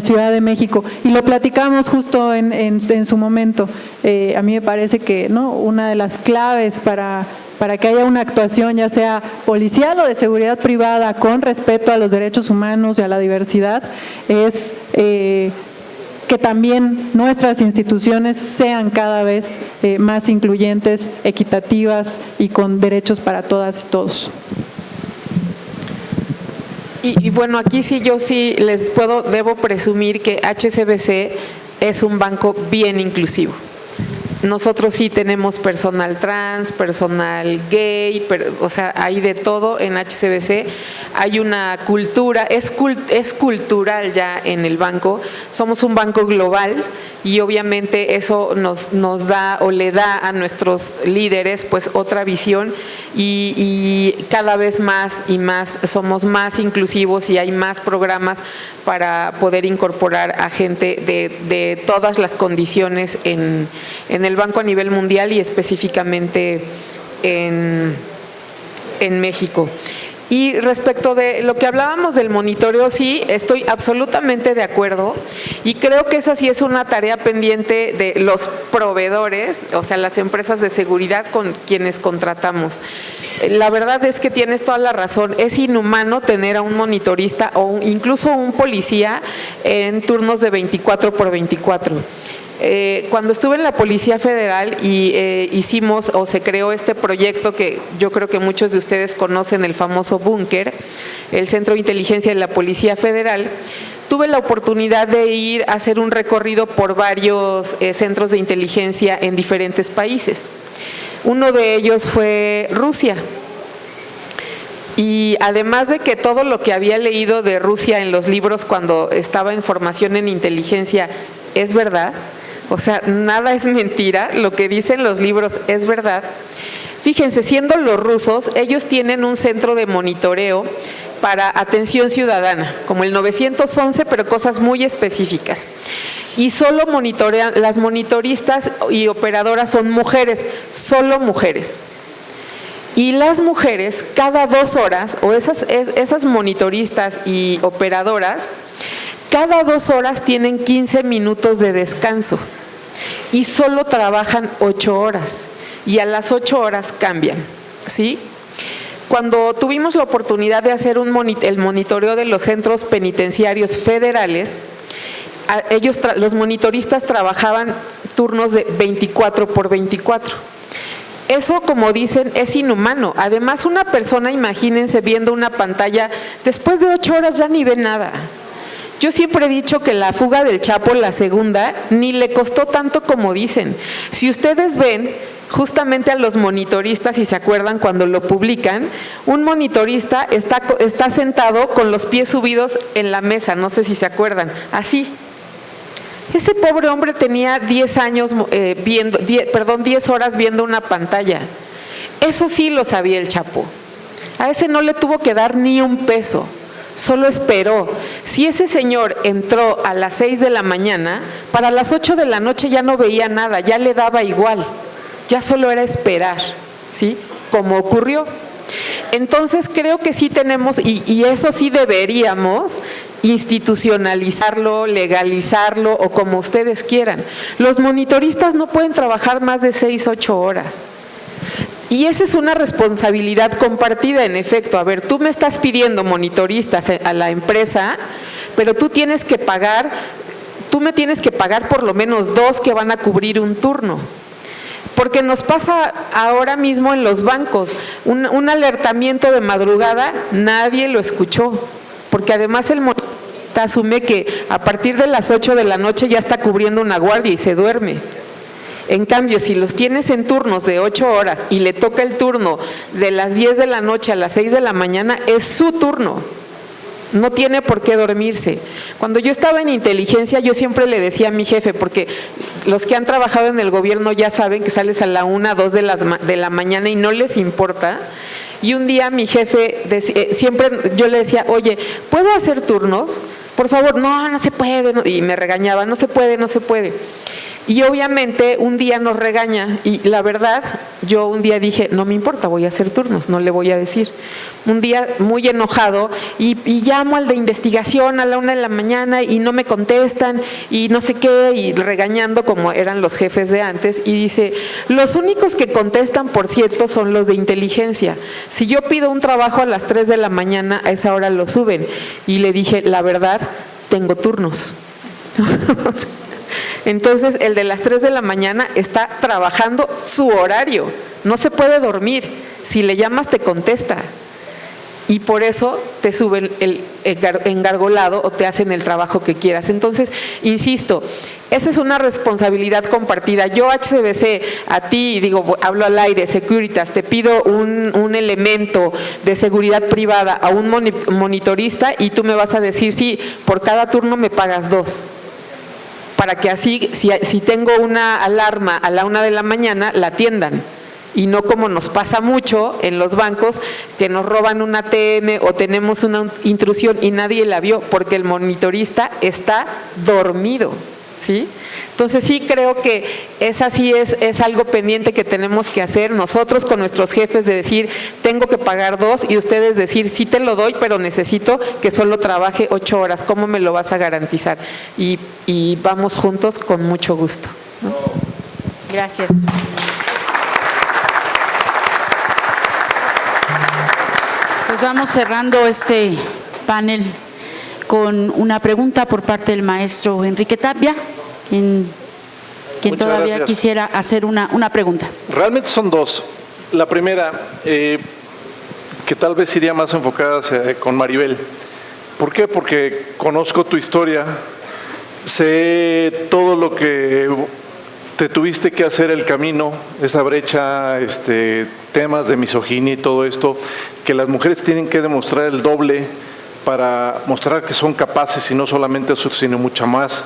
Ciudad de México. Y lo platicamos justo en su momento. A mí me parece que, ¿no?, una de las claves para que haya una actuación, ya sea policial o de seguridad privada, con respeto a los derechos humanos y a la diversidad, es que también nuestras instituciones sean cada vez más incluyentes, equitativas y con derechos para todas y todos. Y bueno, aquí sí yo sí debo presumir que HSBC es un banco bien inclusivo. Nosotros sí tenemos personal trans, personal gay, o sea, hay de todo en HSBC. Hay una cultura, es cultural ya en el banco. Somos un banco global y obviamente eso nos da o le da a nuestros líderes pues otra visión y cada vez más y más somos más inclusivos y hay más programas para poder incorporar a gente de todas las condiciones en el banco a nivel mundial y específicamente en México. Y respecto de lo que hablábamos del monitoreo, sí, estoy absolutamente de acuerdo y creo que esa sí es una tarea pendiente de los proveedores, o sea, las empresas de seguridad con quienes contratamos. La verdad es que tienes toda la razón, es inhumano tener a un monitorista o incluso un policía en turnos de 24 por 24. Cuando estuve en la Policía Federal y hicimos o se creó este proyecto que yo creo que muchos de ustedes conocen, el famoso Búnker, el Centro de Inteligencia de la Policía Federal, tuve la oportunidad de ir a hacer un recorrido por varios centros de inteligencia en diferentes países. Uno de ellos fue Rusia. Y además de que todo lo que había leído de Rusia en los libros cuando estaba en formación en inteligencia es verdad, o sea, nada es mentira, lo que dicen los libros es verdad. Fíjense, siendo los rusos, ellos tienen un centro de monitoreo para atención ciudadana, como el 911, pero cosas muy específicas. Y solo monitorean, las monitoristas y operadoras son mujeres, solo mujeres. Y las mujeres, cada 2 horas, o esas monitoristas y operadoras, cada 2 horas tienen 15 minutos de descanso y solo trabajan 8 horas y a las 8 horas cambian, ¿sí? Cuando tuvimos la oportunidad de hacer el monitoreo de los centros penitenciarios federales, los monitoristas trabajaban turnos de 24 por 24. Eso, como dicen, es inhumano. Además, una persona, imagínense, viendo una pantalla, después de 8 horas ya ni ve nada. Yo siempre he dicho que la fuga del Chapo, la segunda, ni le costó tanto como dicen. Si ustedes ven justamente a los monitoristas, si se acuerdan cuando lo publican, un monitorista está sentado con los pies subidos en la mesa, no sé si se acuerdan, así. Ese pobre hombre tenía 10 horas viendo una pantalla. Eso sí lo sabía el Chapo. A ese no le tuvo que dar ni un peso. Solo esperó. Si ese señor entró a las 6 de la mañana, para las 8 de la noche ya no veía nada, ya le daba igual, ya solo era esperar, ¿sí? Como ocurrió. Entonces creo que sí tenemos, y eso sí deberíamos institucionalizarlo, legalizarlo o como ustedes quieran. Los monitoristas no pueden trabajar más de 6, 8 horas. Y esa es una responsabilidad compartida, en efecto. A ver, tú me estás pidiendo monitoristas a la empresa, pero tú tienes que pagar, tú me tienes que pagar por lo menos 2 que van a cubrir un turno. Porque nos pasa ahora mismo en los bancos, un alertamiento de madrugada, nadie lo escuchó, porque además el monitorista asume que a partir de las 8 de la noche ya está cubriendo una guardia y se duerme. En cambio, si los tienes en turnos de 8 horas y le toca el turno de las 10 de la noche a las 6 de la mañana, es su turno. No tiene por qué dormirse. Cuando yo estaba en inteligencia, yo siempre le decía a mi jefe, porque los que han trabajado en el gobierno ya saben que sales a la 1, 2 de la mañana y no les importa. Y un día mi jefe, siempre yo le decía, oye, ¿puedo hacer turnos? Por favor, no se puede. Y me regañaba, no se puede. Y obviamente un día nos regaña y la verdad, yo un día dije, no me importa, voy a hacer turnos, no le voy a decir. Un día muy enojado y llamo al de investigación a la 1 de la mañana y no me contestan y no sé qué, y regañando como eran los jefes de antes, y dice, los únicos que contestan, por cierto, son los de inteligencia. Si yo pido un trabajo a las 3 de la mañana, a esa hora lo suben. Y le dije, la verdad, tengo turnos. Entonces, el de las 3 de la mañana está trabajando su horario, no se puede dormir, si le llamas te contesta y por eso te suben el engargolado o te hacen el trabajo que quieras. Entonces, insisto, esa es una responsabilidad compartida. Yo, HCBC, a ti, digo, hablo al aire, Securitas, te pido un elemento de seguridad privada a un monitorista y tú me vas a decir, sí, por cada turno me pagas 2. Para que así, si tengo una alarma a la 1 de la mañana, la atiendan. Y no como nos pasa mucho en los bancos, que nos roban un ATM o tenemos una intrusión y nadie la vio porque el monitorista está dormido, ¿sí? Entonces sí creo que esa sí es algo pendiente que tenemos que hacer nosotros con nuestros jefes, de decir, tengo que pagar 2 y ustedes decir, sí te lo doy, pero necesito que solo trabaje 8 horas, ¿cómo me lo vas a garantizar? Y vamos juntos con mucho gusto, ¿no? Gracias. Pues vamos cerrando este panel con una pregunta por parte del maestro Enrique Tapia, quien todavía gracias. Quisiera hacer una pregunta. Realmente son 2. La primera, que tal vez iría más enfocada con Maribel. ¿Por qué? Porque conozco tu historia, sé todo lo que te tuviste que hacer el camino, esa brecha, temas de misoginia y todo esto, que las mujeres tienen que demostrar el doble para mostrar que son capaces y no solamente eso, sino mucho más.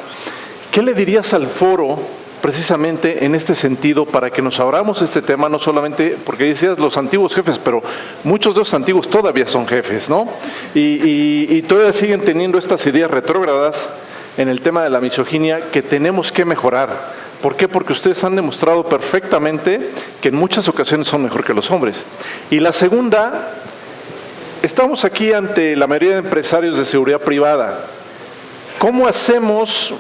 ¿Qué le dirías al foro precisamente en este sentido para que nos abramos este tema, no solamente, porque decías los antiguos jefes, pero muchos de los antiguos todavía son jefes, ¿no? Y todavía siguen teniendo estas ideas retrógradas en el tema de la misoginia que tenemos que mejorar. ¿Por qué? Porque ustedes han demostrado perfectamente que en muchas ocasiones son mejor que los hombres. Y la segunda, estamos aquí ante la mayoría de empresarios de seguridad privada. ¿Cómo hacemos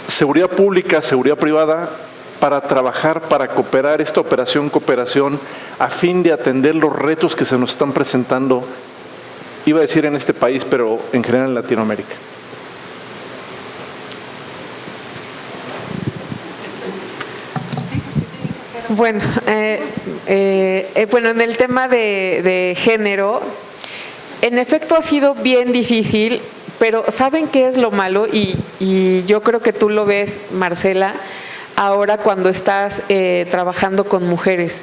seguridad pública, seguridad privada, para trabajar, para cooperar, esta operación cooperación, a fin de atender los retos que se nos están presentando, iba a decir en este país, pero en general en Latinoamérica? Bueno, en el tema de género, en efecto ha sido bien difícil, pero ¿saben qué es lo malo? Y yo creo que tú lo ves, Marcela, ahora cuando estás trabajando con mujeres.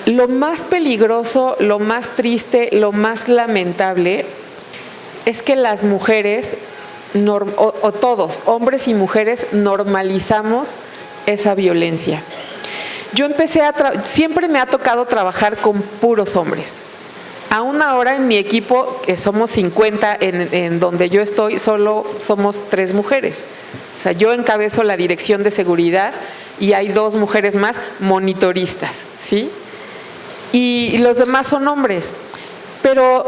Lo más peligroso, lo más triste, lo más lamentable es que las mujeres, o todos, hombres y mujeres, normalizamos esa violencia. Yo siempre me ha tocado trabajar con puros hombres. Aún ahora en mi equipo, que somos 50, en donde yo estoy, solo somos 3 mujeres. O sea, yo encabezo la dirección de seguridad y hay 2 mujeres más monitoristas, ¿sí? Y los demás son hombres. Pero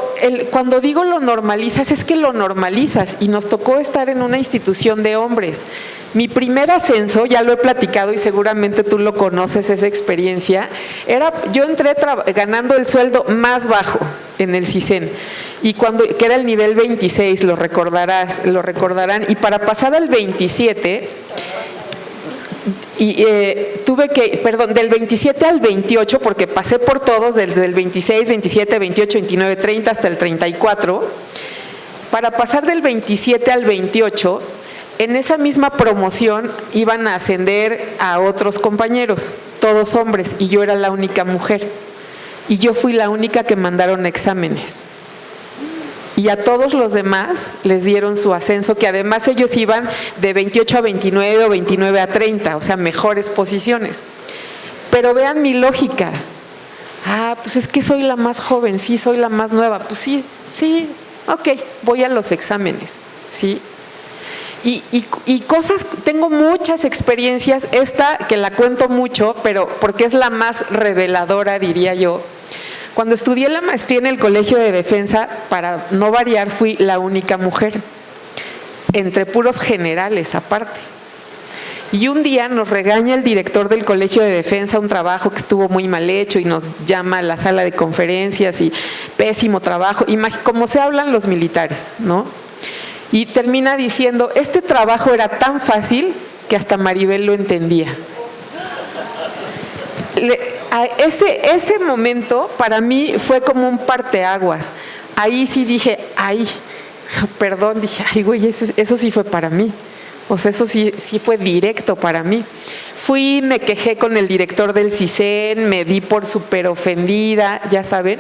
cuando digo lo normalizas, es que lo normalizas, y nos tocó estar en una institución de hombres. Mi primer ascenso, ya lo he platicado y seguramente tú lo conoces, esa experiencia, yo entré ganando el sueldo más bajo en el CISEN, que era el nivel 26, lo recordarán, y para pasar al 27, del 27 al 28, porque pasé por todos, desde el 26, 27, 28, 29, 30 hasta el 34, para pasar del 27 al 28, en esa misma promoción iban a ascender a otros compañeros, todos hombres, y yo era la única mujer. Y yo fui la única que mandaron exámenes. Y a todos los demás les dieron su ascenso, que además ellos iban de 28 a 29 o 29 a 30, o sea, mejores posiciones. Pero vean mi lógica. Pues es que soy la más joven, sí, soy la más nueva. Pues sí, ok, voy a los exámenes, ¿sí? Y cosas, tengo muchas experiencias, esta que la cuento mucho, pero porque es la más reveladora, diría yo. Cuando estudié la maestría en el Colegio de Defensa, para no variar, fui la única mujer, entre puros generales aparte. Y un día nos regaña el director del Colegio de Defensa un trabajo que estuvo muy mal hecho y nos llama a la sala de conferencias y pésimo trabajo, como se hablan los militares, ¿no? Y termina diciendo, este trabajo era tan fácil que hasta Maribel lo entendía. Ese momento para mí fue como un parteaguas. Ahí sí dije, dije, güey, eso sí fue para mí. O sea, eso sí fue directo para mí. Me quejé con el director del CISEN, me di por súper ofendida, ya saben.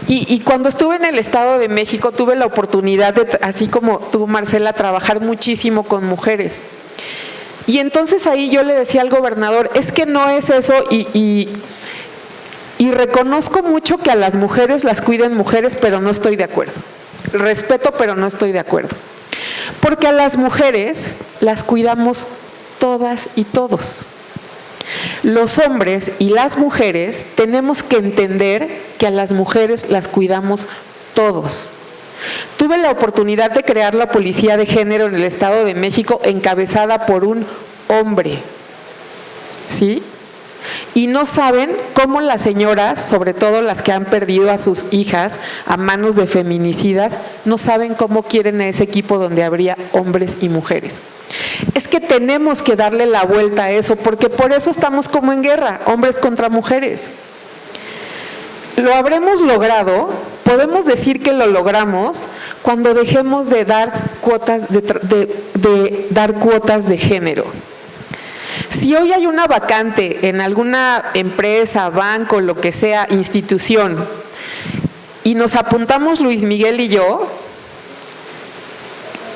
Y cuando estuve en el Estado de México tuve la oportunidad de, así como tú, Marcela, trabajar muchísimo con mujeres. Y entonces ahí yo le decía al gobernador, es que no es eso, y reconozco mucho que a las mujeres las cuiden mujeres, pero no estoy de acuerdo. Respeto, pero no estoy de acuerdo. Porque a las mujeres las cuidamos todas y todos. Los hombres y las mujeres tenemos que entender que a las mujeres las cuidamos todos. Tuve la oportunidad de crear la Policía de Género en el Estado de México, encabezada por un hombre, ¿sí? Y no saben cómo las señoras, sobre todo las que han perdido a sus hijas a manos de feminicidas, no saben cómo quieren a ese equipo donde habría hombres y mujeres. Es que tenemos que darle la vuelta a eso, porque por eso estamos como en guerra, hombres contra mujeres. Lo habremos logrado, podemos decir que lo logramos cuando dejemos de dar cuotas dar cuotas de género. Si hoy hay una vacante en alguna empresa, banco, lo que sea, institución, y nos apuntamos Luis Miguel y yo,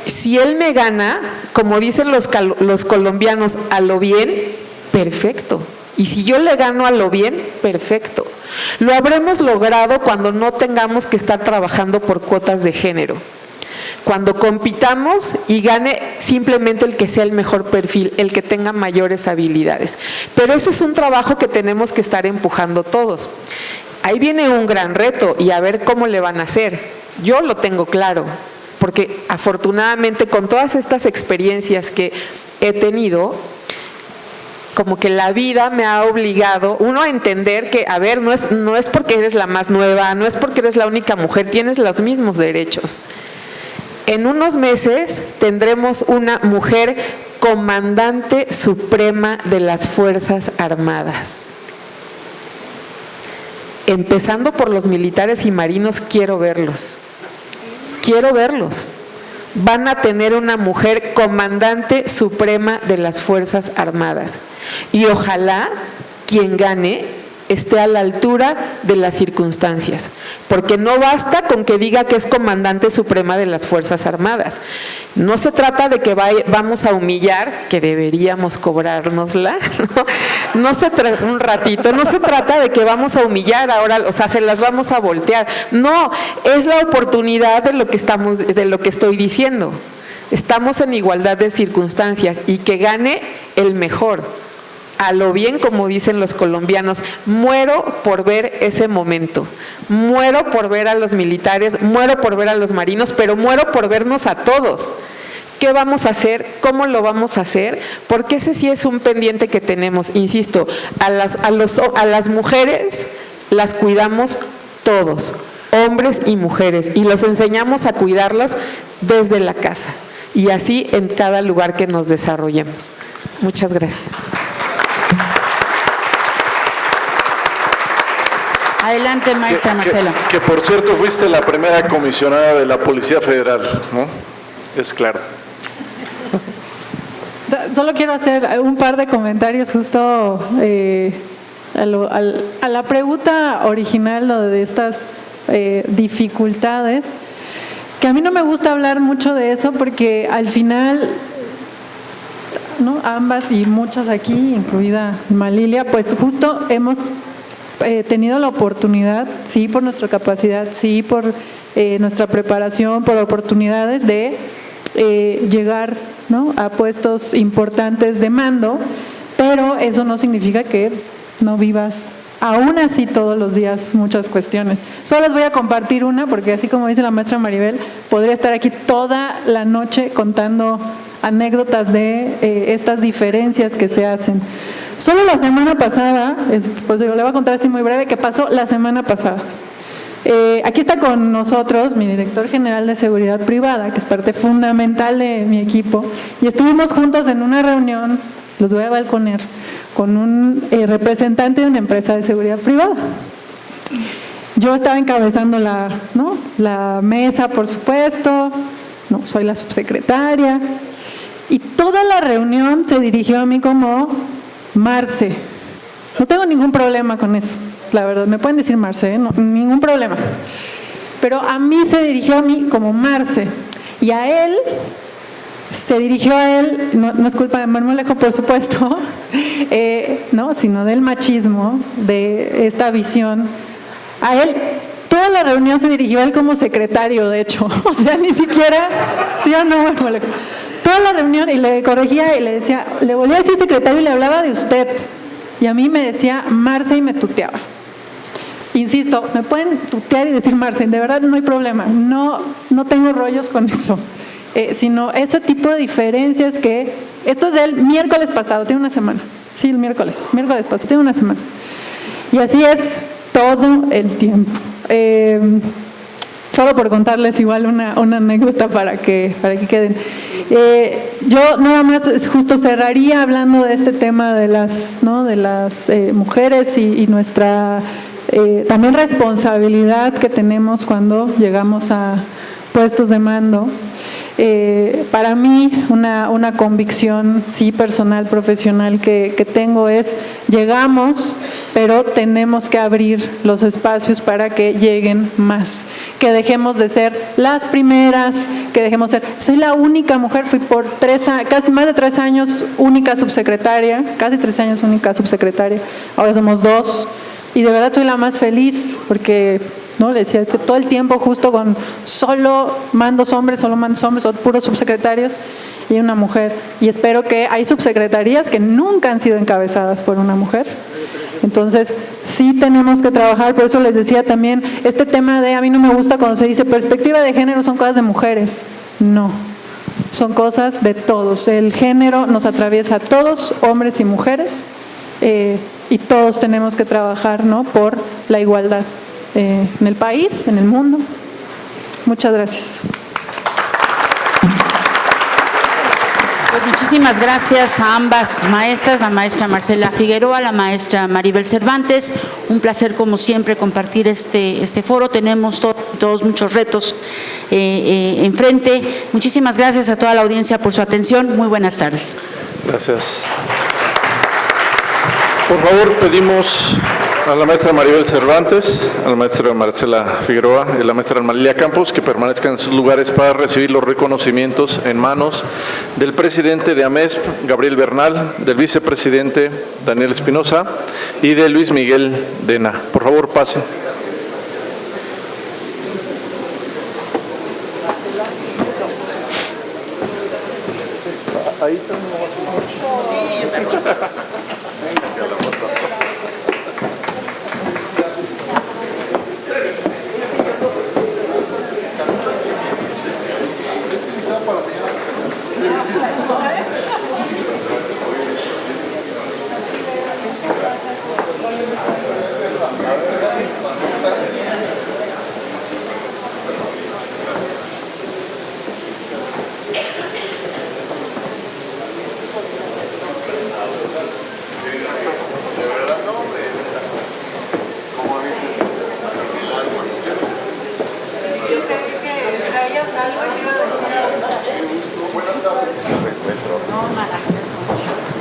si él me gana, como dicen los colombianos, a lo bien, perfecto. Y si yo le gano a lo bien, perfecto. Lo habremos logrado cuando no tengamos que estar trabajando por cuotas de género. Cuando compitamos y gane simplemente el que sea el mejor perfil, el que tenga mayores habilidades. Pero eso es un trabajo que tenemos que estar empujando todos. Ahí viene un gran reto y a ver cómo le van a hacer. Yo lo tengo claro, porque afortunadamente con todas estas experiencias que he tenido, como que la vida me ha obligado, uno, a entender que, a ver, no es porque eres la más nueva, no es porque eres la única mujer, tienes los mismos derechos. En unos meses tendremos una mujer comandante suprema de las Fuerzas Armadas. Empezando por los militares y marinos, quiero verlos. Quiero verlos. Van a tener una mujer comandante suprema de las Fuerzas Armadas. Y ojalá quien gane esté a la altura de las circunstancias, porque no basta con que diga que es comandante suprema de las Fuerzas Armadas. No se trata de que vamos a humillar, que deberíamos cobrárnosla, no se trata un ratito, no se trata de que vamos a humillar ahora, o sea, se las vamos a voltear. No, es la oportunidad de lo que estoy diciendo. Estamos en igualdad de circunstancias y que gane el mejor. a lo bien, como dicen los colombianos. Muero por ver ese momento, muero por ver a los militares, muero por ver a los marinos, pero muero por vernos a todos. ¿Qué vamos a hacer? ¿Cómo lo vamos a hacer? Porque ese sí es un pendiente que tenemos. Insisto, a las mujeres las cuidamos todos, hombres y mujeres, y los enseñamos a cuidarlos desde la casa y así en cada lugar que nos desarrollemos. Muchas gracias. Adelante, maestra Marcela. Que por cierto fuiste la primera comisionada de la Policía Federal, ¿no? Es claro. Solo quiero hacer un par de comentarios justo a la pregunta original, lo de estas dificultades, que a mí no me gusta hablar mucho de eso porque al final, ¿no?, ambas y muchas aquí, incluida Malilia, pues justo hemos tenido la oportunidad, sí por nuestra capacidad, sí por nuestra preparación, por oportunidades de llegar, ¿no?, a puestos importantes de mando, pero eso no significa que no vivas aún así todos los días muchas cuestiones. Solo les voy a compartir una, porque así como dice la maestra Maribel, podría estar aquí toda la noche contando anécdotas de estas diferencias que se hacen. Solo la semana pasada, pues yo le voy a contar así muy breve, ¿qué pasó la semana pasada? Aquí está con nosotros mi director general de seguridad privada, que es parte fundamental de mi equipo, y estuvimos juntos en una reunión, los voy a balconear, con un representante de una empresa de seguridad privada. Yo estaba encabezando la mesa, por supuesto, no, soy la subsecretaria, y toda la reunión se dirigió a mí como Marce. No tengo ningún problema con eso, la verdad, me pueden decir Marce, no, ningún problema. Pero a mí se dirigió a mí como Marce, y a él se dirigió a él, no es culpa de Marmolejo, por supuesto, no, sino del machismo, de esta visión. A él, toda la reunión se dirigió a él como secretario, de hecho, o sea, ni siquiera, ¿sí o no, Marmolejo? Toda la reunión, y le corregía y le decía, le volvía a decir secretario y le hablaba de usted, y a mí me decía Marce y me tuteaba. Insisto, me pueden tutear y decir Marce, de verdad no hay problema, no tengo rollos con eso. Sino ese tipo de diferencias que, esto es del miércoles pasado, tiene una semana, sí, el miércoles pasado, tiene una semana, y así es todo el tiempo. Solo por contarles igual una anécdota para que queden. Yo nada más justo cerraría hablando de este tema de las mujeres y nuestra también responsabilidad que tenemos cuando llegamos a puestos de mando. Para mí una convicción sí personal, profesional que tengo es, llegamos, pero tenemos que abrir los espacios para que lleguen más, que dejemos de ser las primeras, que dejemos de ser, soy la única mujer, fui por casi más de 3 años única subsecretaria, ahora somos 2, y de verdad soy la más feliz, porque no le decía todo el tiempo justo con solo mandos hombres, o puros subsecretarios y una mujer, y espero que hay subsecretarías que nunca han sido encabezadas por una mujer. Entonces sí tenemos que trabajar, por eso les decía también este tema de, a mí no me gusta cuando se dice perspectiva de género son cosas de mujeres, no, son cosas de todos, el género nos atraviesa a todos, hombres y mujeres, y todos tenemos que trabajar, ¿no?, por la igualdad en el país, en el mundo. Muchas gracias. Pues muchísimas gracias a ambas maestras, la maestra Marcela Figueroa, la maestra Maribel Cervantes. Un placer, como siempre, compartir este foro. Tenemos todos muchos retos enfrente. Muchísimas gracias a toda la audiencia por su atención. Muy buenas tardes. Gracias. Por favor, pedimos a la maestra Maribel Cervantes, a la maestra Marcela Figueroa y a la maestra Malilia Campos que permanezcan en sus lugares para recibir los reconocimientos en manos del presidente de AMESP, Gabriel Bernal, del vicepresidente Daniel Espinosa y de Luis Miguel Dena. Por favor, pasen. Ahí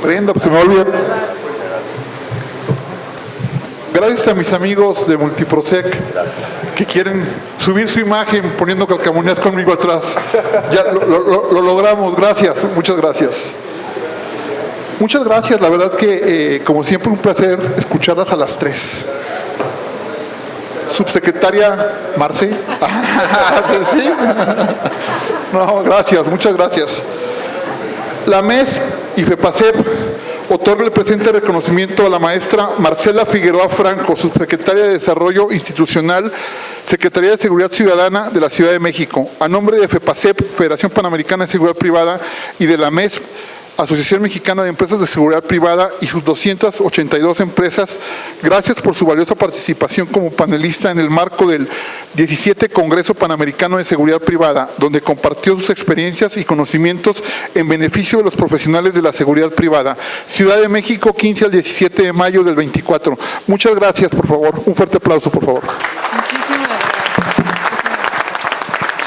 Prenda, pues se me olvida. Gracias a mis amigos de Multiprosec que quieren subir su imagen poniendo calcamonías conmigo atrás. Ya lo logramos, gracias, muchas gracias. Muchas gracias, la verdad que como siempre un placer escucharlas a las tres. Subsecretaria Marce. ¿Sí? No, gracias, muchas gracias. La MES y FEPASEP otorga el presente reconocimiento a la maestra Marcela Figueroa Franco, subsecretaria de Desarrollo Institucional, Secretaría de Seguridad Ciudadana de la Ciudad de México. A nombre de FEPASEP, Federación Panamericana de Seguridad Privada, y de la MES, Asociación Mexicana de Empresas de Seguridad Privada, y sus 282 empresas, gracias por su valiosa participación como panelista en el marco del 17 Congreso Panamericano de Seguridad Privada, donde compartió sus experiencias y conocimientos en beneficio de los profesionales de la seguridad privada. Ciudad de México, 15 al 17 de mayo del 24. Muchas gracias, por favor. Un fuerte aplauso, por favor. Muchísimas gracias.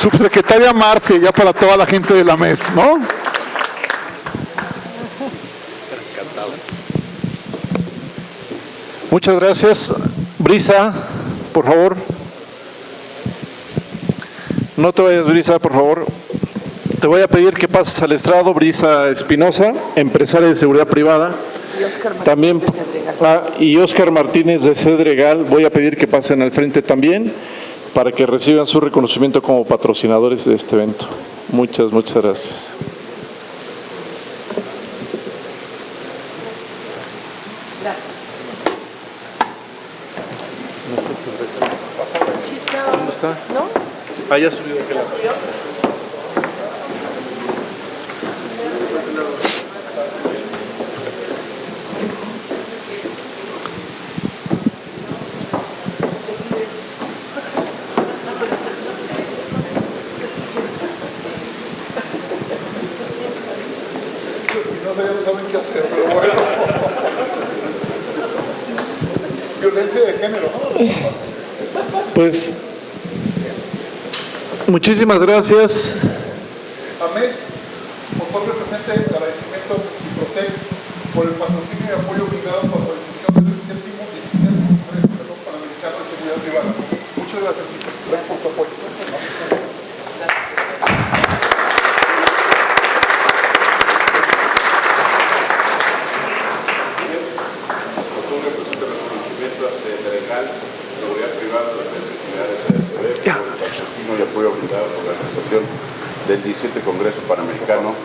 Subsecretaria Marce, ya para toda la gente de la MES, ¿no? Muchas gracias. Brisa, por favor. No te vayas, Brisa, por favor. Te voy a pedir que pases al estrado. Brisa Espinosa, empresaria de seguridad privada. También, y Óscar Martínez de Cedregal, voy a pedir que pasen al frente también para que reciban su reconocimiento como patrocinadores de este evento. Muchas gracias. ¿Dónde está? ¿No? Ya subió aquel lado. No saben qué hacer, pero bueno. Violencia de género, ¿no? Pues, muchísimas gracias. Amén. Por favor, represente el agradecimiento y Protec por el patrocinio y apoyo brindado por la organización del 17º Congreso Panamericano de Seguridad Privada. Muchas gracias. Gracias por su apoyo. Y apoyo brindado por la organización del 17 Congreso Panamericano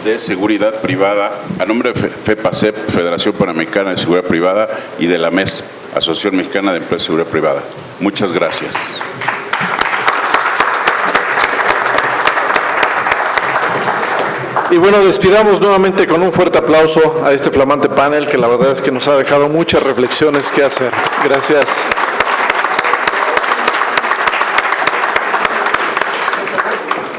de Seguridad Privada, a nombre de FEPASEP, Federación Panamericana de Seguridad Privada, y de la MES, Asociación Mexicana de Empresas de Seguridad Privada. Muchas gracias. Y bueno, despidamos nuevamente con un fuerte aplauso a este flamante panel que la verdad es que nos ha dejado muchas reflexiones que hacer. Gracias.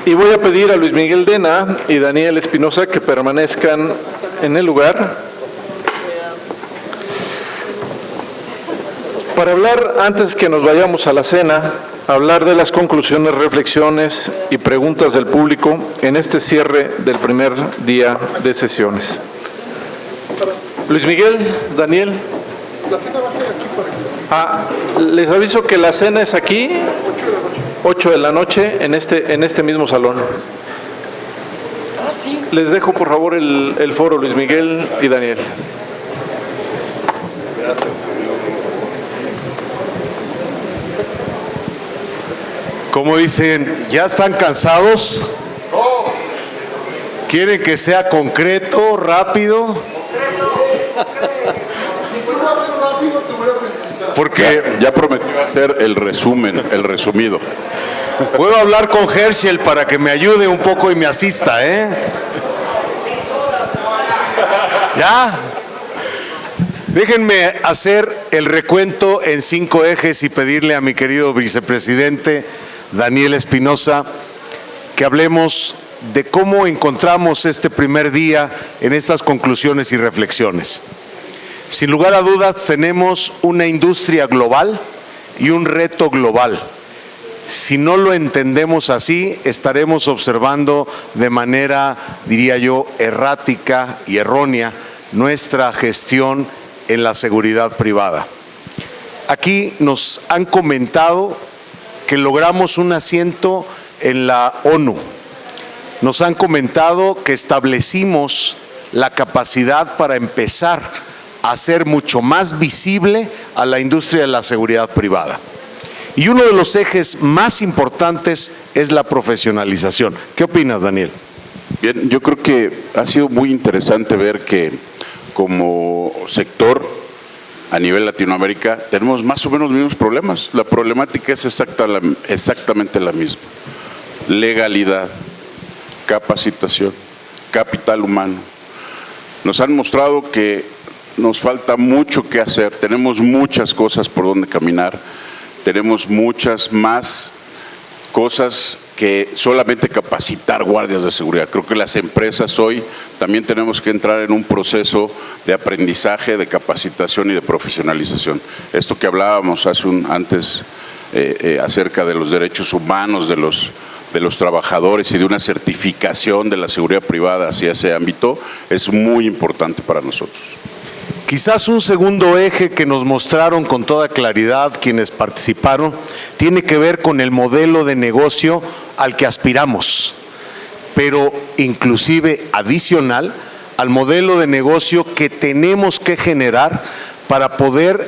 Y voy a pedir a Luis Miguel Dena y Daniel Espinosa que permanezcan en el lugar para hablar, antes que nos vayamos a la cena, hablar de las conclusiones, reflexiones y preguntas del público en este cierre del primer día de sesiones. Luis Miguel, Daniel. Les aviso que la cena es aquí, 8 de la noche, en este mismo salón. Les dejo, por favor, el foro, Luis Miguel y Daniel. Como dicen, ¿ya están cansados? ¿Quieren que sea concreto, rápido? Porque ya prometió hacer el resumen, el resumido. Puedo hablar con Herschel para que me ayude un poco y me asista, ¿eh? ¿Ya? Déjenme hacer el recuento en 5 ejes y pedirle a mi querido vicepresidente Daniel Espinosa que hablemos de cómo encontramos este primer día en estas conclusiones y reflexiones. Sin lugar a dudas, tenemos una industria global y un reto global. Si no lo entendemos así, estaremos observando de manera, diría yo, errática y errónea nuestra gestión en la seguridad privada. Aquí nos han comentado que logramos un asiento en la ONU. Nos han comentado que establecimos la capacidad para empezar a hacer mucho más visible a la industria de la seguridad privada. Y uno de los ejes más importantes es la profesionalización. ¿Qué opinas, Daniel? Bien, yo creo que ha sido muy interesante ver que como sector a nivel Latinoamérica tenemos más o menos los mismos problemas. La problemática es exactamente la misma. Legalidad, capacitación, capital humano. Nos han mostrado que nos falta mucho que hacer, tenemos muchas cosas por donde caminar, tenemos muchas más cosas que solamente capacitar guardias de seguridad. Creo que las empresas hoy también tenemos que entrar en un proceso de aprendizaje, de capacitación y de profesionalización. Esto que hablábamos antes acerca de los derechos humanos de los trabajadores y de una certificación de la seguridad privada hacia ese ámbito es muy importante para nosotros. Quizás un segundo eje que nos mostraron con toda claridad quienes participaron tiene que ver con el modelo de negocio al que aspiramos, pero inclusive adicional al modelo de negocio que tenemos que generar para poder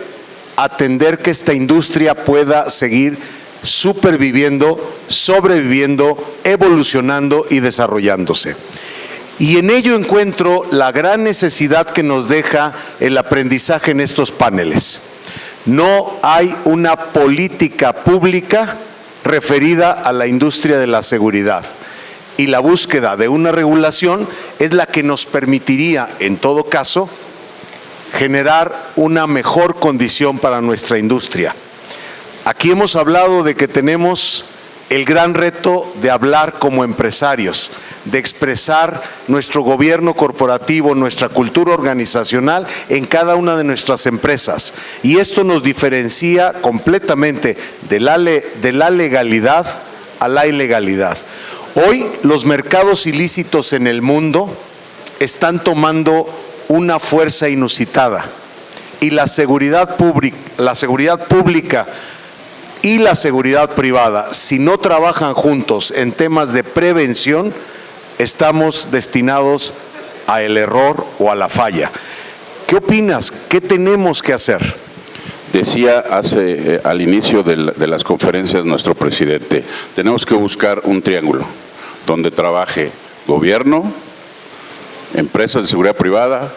atender que esta industria pueda seguir superviviendo, sobreviviendo, evolucionando y desarrollándose. Y en ello encuentro la gran necesidad que nos deja el aprendizaje en estos paneles. No hay una política pública referida a la industria de la seguridad. Y la búsqueda de una regulación es la que nos permitiría, en todo caso, generar una mejor condición para nuestra industria. Aquí hemos hablado de que tenemos el gran reto de hablar como empresarios, de expresar nuestro gobierno corporativo, nuestra cultura organizacional en cada una de nuestras empresas. Y esto nos diferencia completamente de la legalidad a la ilegalidad. Hoy los mercados ilícitos en el mundo están tomando una fuerza inusitada y la seguridad pública y la seguridad privada, si no trabajan juntos en temas de prevención, estamos destinados al error o a la falla. ¿Qué opinas? ¿Qué tenemos que hacer? Decía al inicio de las conferencias nuestro presidente, tenemos que buscar un triángulo donde trabaje gobierno, empresas de seguridad privada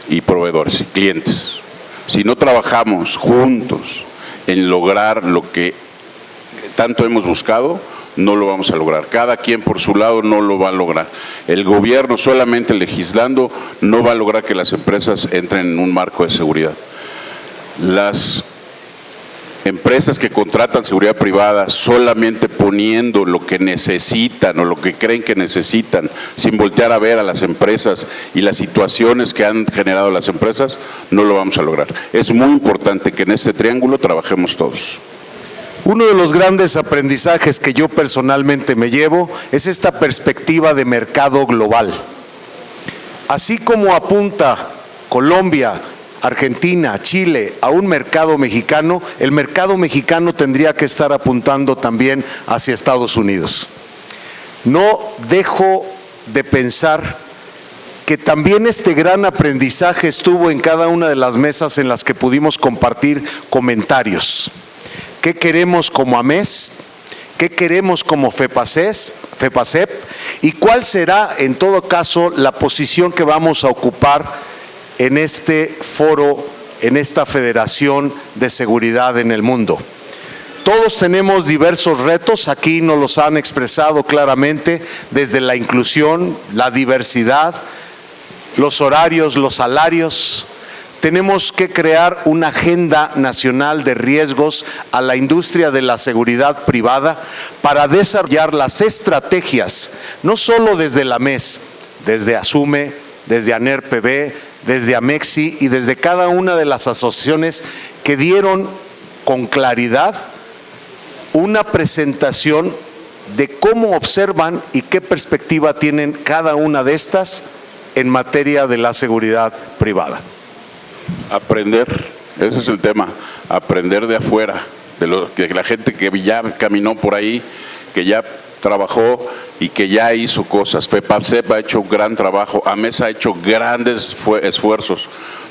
y proveedores y clientes. Si no trabajamos juntos en lograr lo que tanto hemos buscado, no lo vamos a lograr. Cada quien por su lado no lo va a lograr. El gobierno solamente legislando no va a lograr que las empresas entren en un marco de seguridad. Las empresas que contratan seguridad privada solamente poniendo lo que necesitan o lo que creen que necesitan, sin voltear a ver a las empresas y las situaciones que han generado las empresas, no lo vamos a lograr. Es muy importante que en este triángulo trabajemos todos. Uno de los grandes aprendizajes que yo personalmente me llevo es esta perspectiva de mercado global. Así como apunta Colombia, Argentina, Chile a un mercado mexicano, el mercado mexicano tendría que estar apuntando también hacia Estados Unidos. No dejo de pensar que también este gran aprendizaje estuvo en cada una de las mesas en las que pudimos compartir comentarios. ¿Qué queremos como AMES? ¿Qué queremos como FEPASEP? ¿Y cuál será, en todo caso, la posición que vamos a ocupar en este foro, en esta Federación de Seguridad en el mundo? Todos tenemos diversos retos, aquí nos los han expresado claramente, desde la inclusión, la diversidad, los horarios, los salarios. Tenemos que crear una agenda nacional de riesgos a la industria de la seguridad privada para desarrollar las estrategias, no solo desde la MES, desde ASUME, desde ANER-PB, desde AMEXI y desde cada una de las asociaciones que dieron con claridad una presentación de cómo observan y qué perspectiva tienen cada una de estas en materia de la seguridad privada. Aprender, ese es el tema, aprender de afuera, de la gente que ya caminó por ahí, que ya trabajó y que ya hizo cosas. FEPASEP ha hecho un gran trabajo, AMES ha hecho grandes esfuerzos,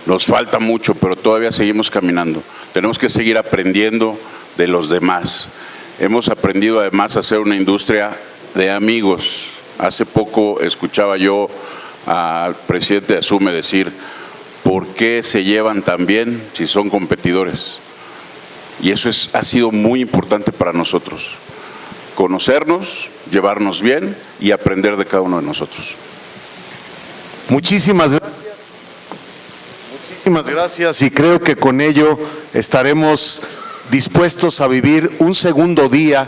nos falta mucho, pero todavía seguimos caminando. Tenemos que seguir aprendiendo de los demás. Hemos aprendido además a hacer una industria de amigos. Hace poco escuchaba yo al presidente de ASUME decir, ¿por qué se llevan tan bien si son competidores? Y eso ha sido muy importante para nosotros. Conocernos, llevarnos bien y aprender de cada uno de nosotros. Muchísimas gracias. Muchísimas gracias y creo que con ello estaremos dispuestos a vivir un segundo día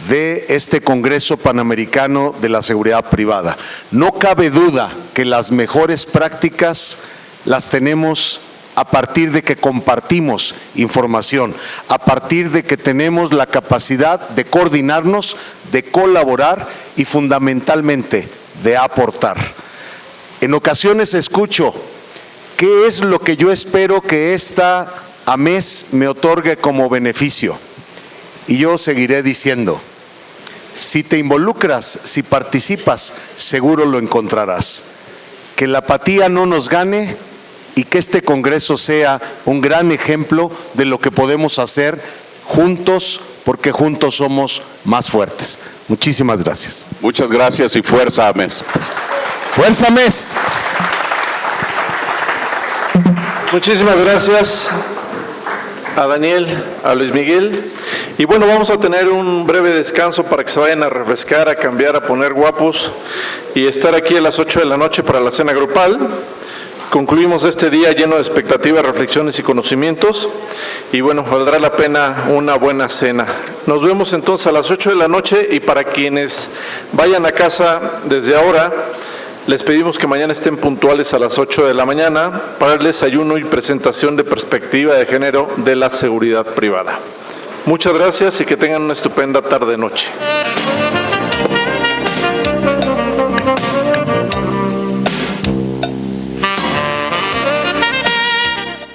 de este Congreso Panamericano de la Seguridad Privada. No cabe duda que las mejores prácticas las tenemos a partir de que compartimos información, a partir de que tenemos la capacidad de coordinarnos, de colaborar y fundamentalmente de aportar. En ocasiones escucho, ¿qué es lo que yo espero que esta AMES me otorgue como beneficio? Y yo seguiré diciendo, si te involucras, si participas, seguro lo encontrarás. Que la apatía no nos gane y que este Congreso sea un gran ejemplo de lo que podemos hacer juntos, porque juntos somos más fuertes. Muchísimas gracias. Muchas gracias y fuerza AMES. ¡Fuerza AMES! Muchísimas gracias a Daniel, a Luis Miguel. Y bueno, vamos a tener un breve descanso para que se vayan a refrescar, a cambiar, a poner guapos y estar aquí a las 8 de la noche para la cena grupal. Concluimos este día lleno de expectativas, reflexiones y conocimientos y bueno, valdrá la pena una buena cena. Nos vemos entonces a las 8 de la noche y para quienes vayan a casa desde ahora, les pedimos que mañana estén puntuales a las 8 de la mañana para el desayuno y presentación de perspectiva de género de la seguridad privada. Muchas gracias y que tengan una estupenda tarde-noche.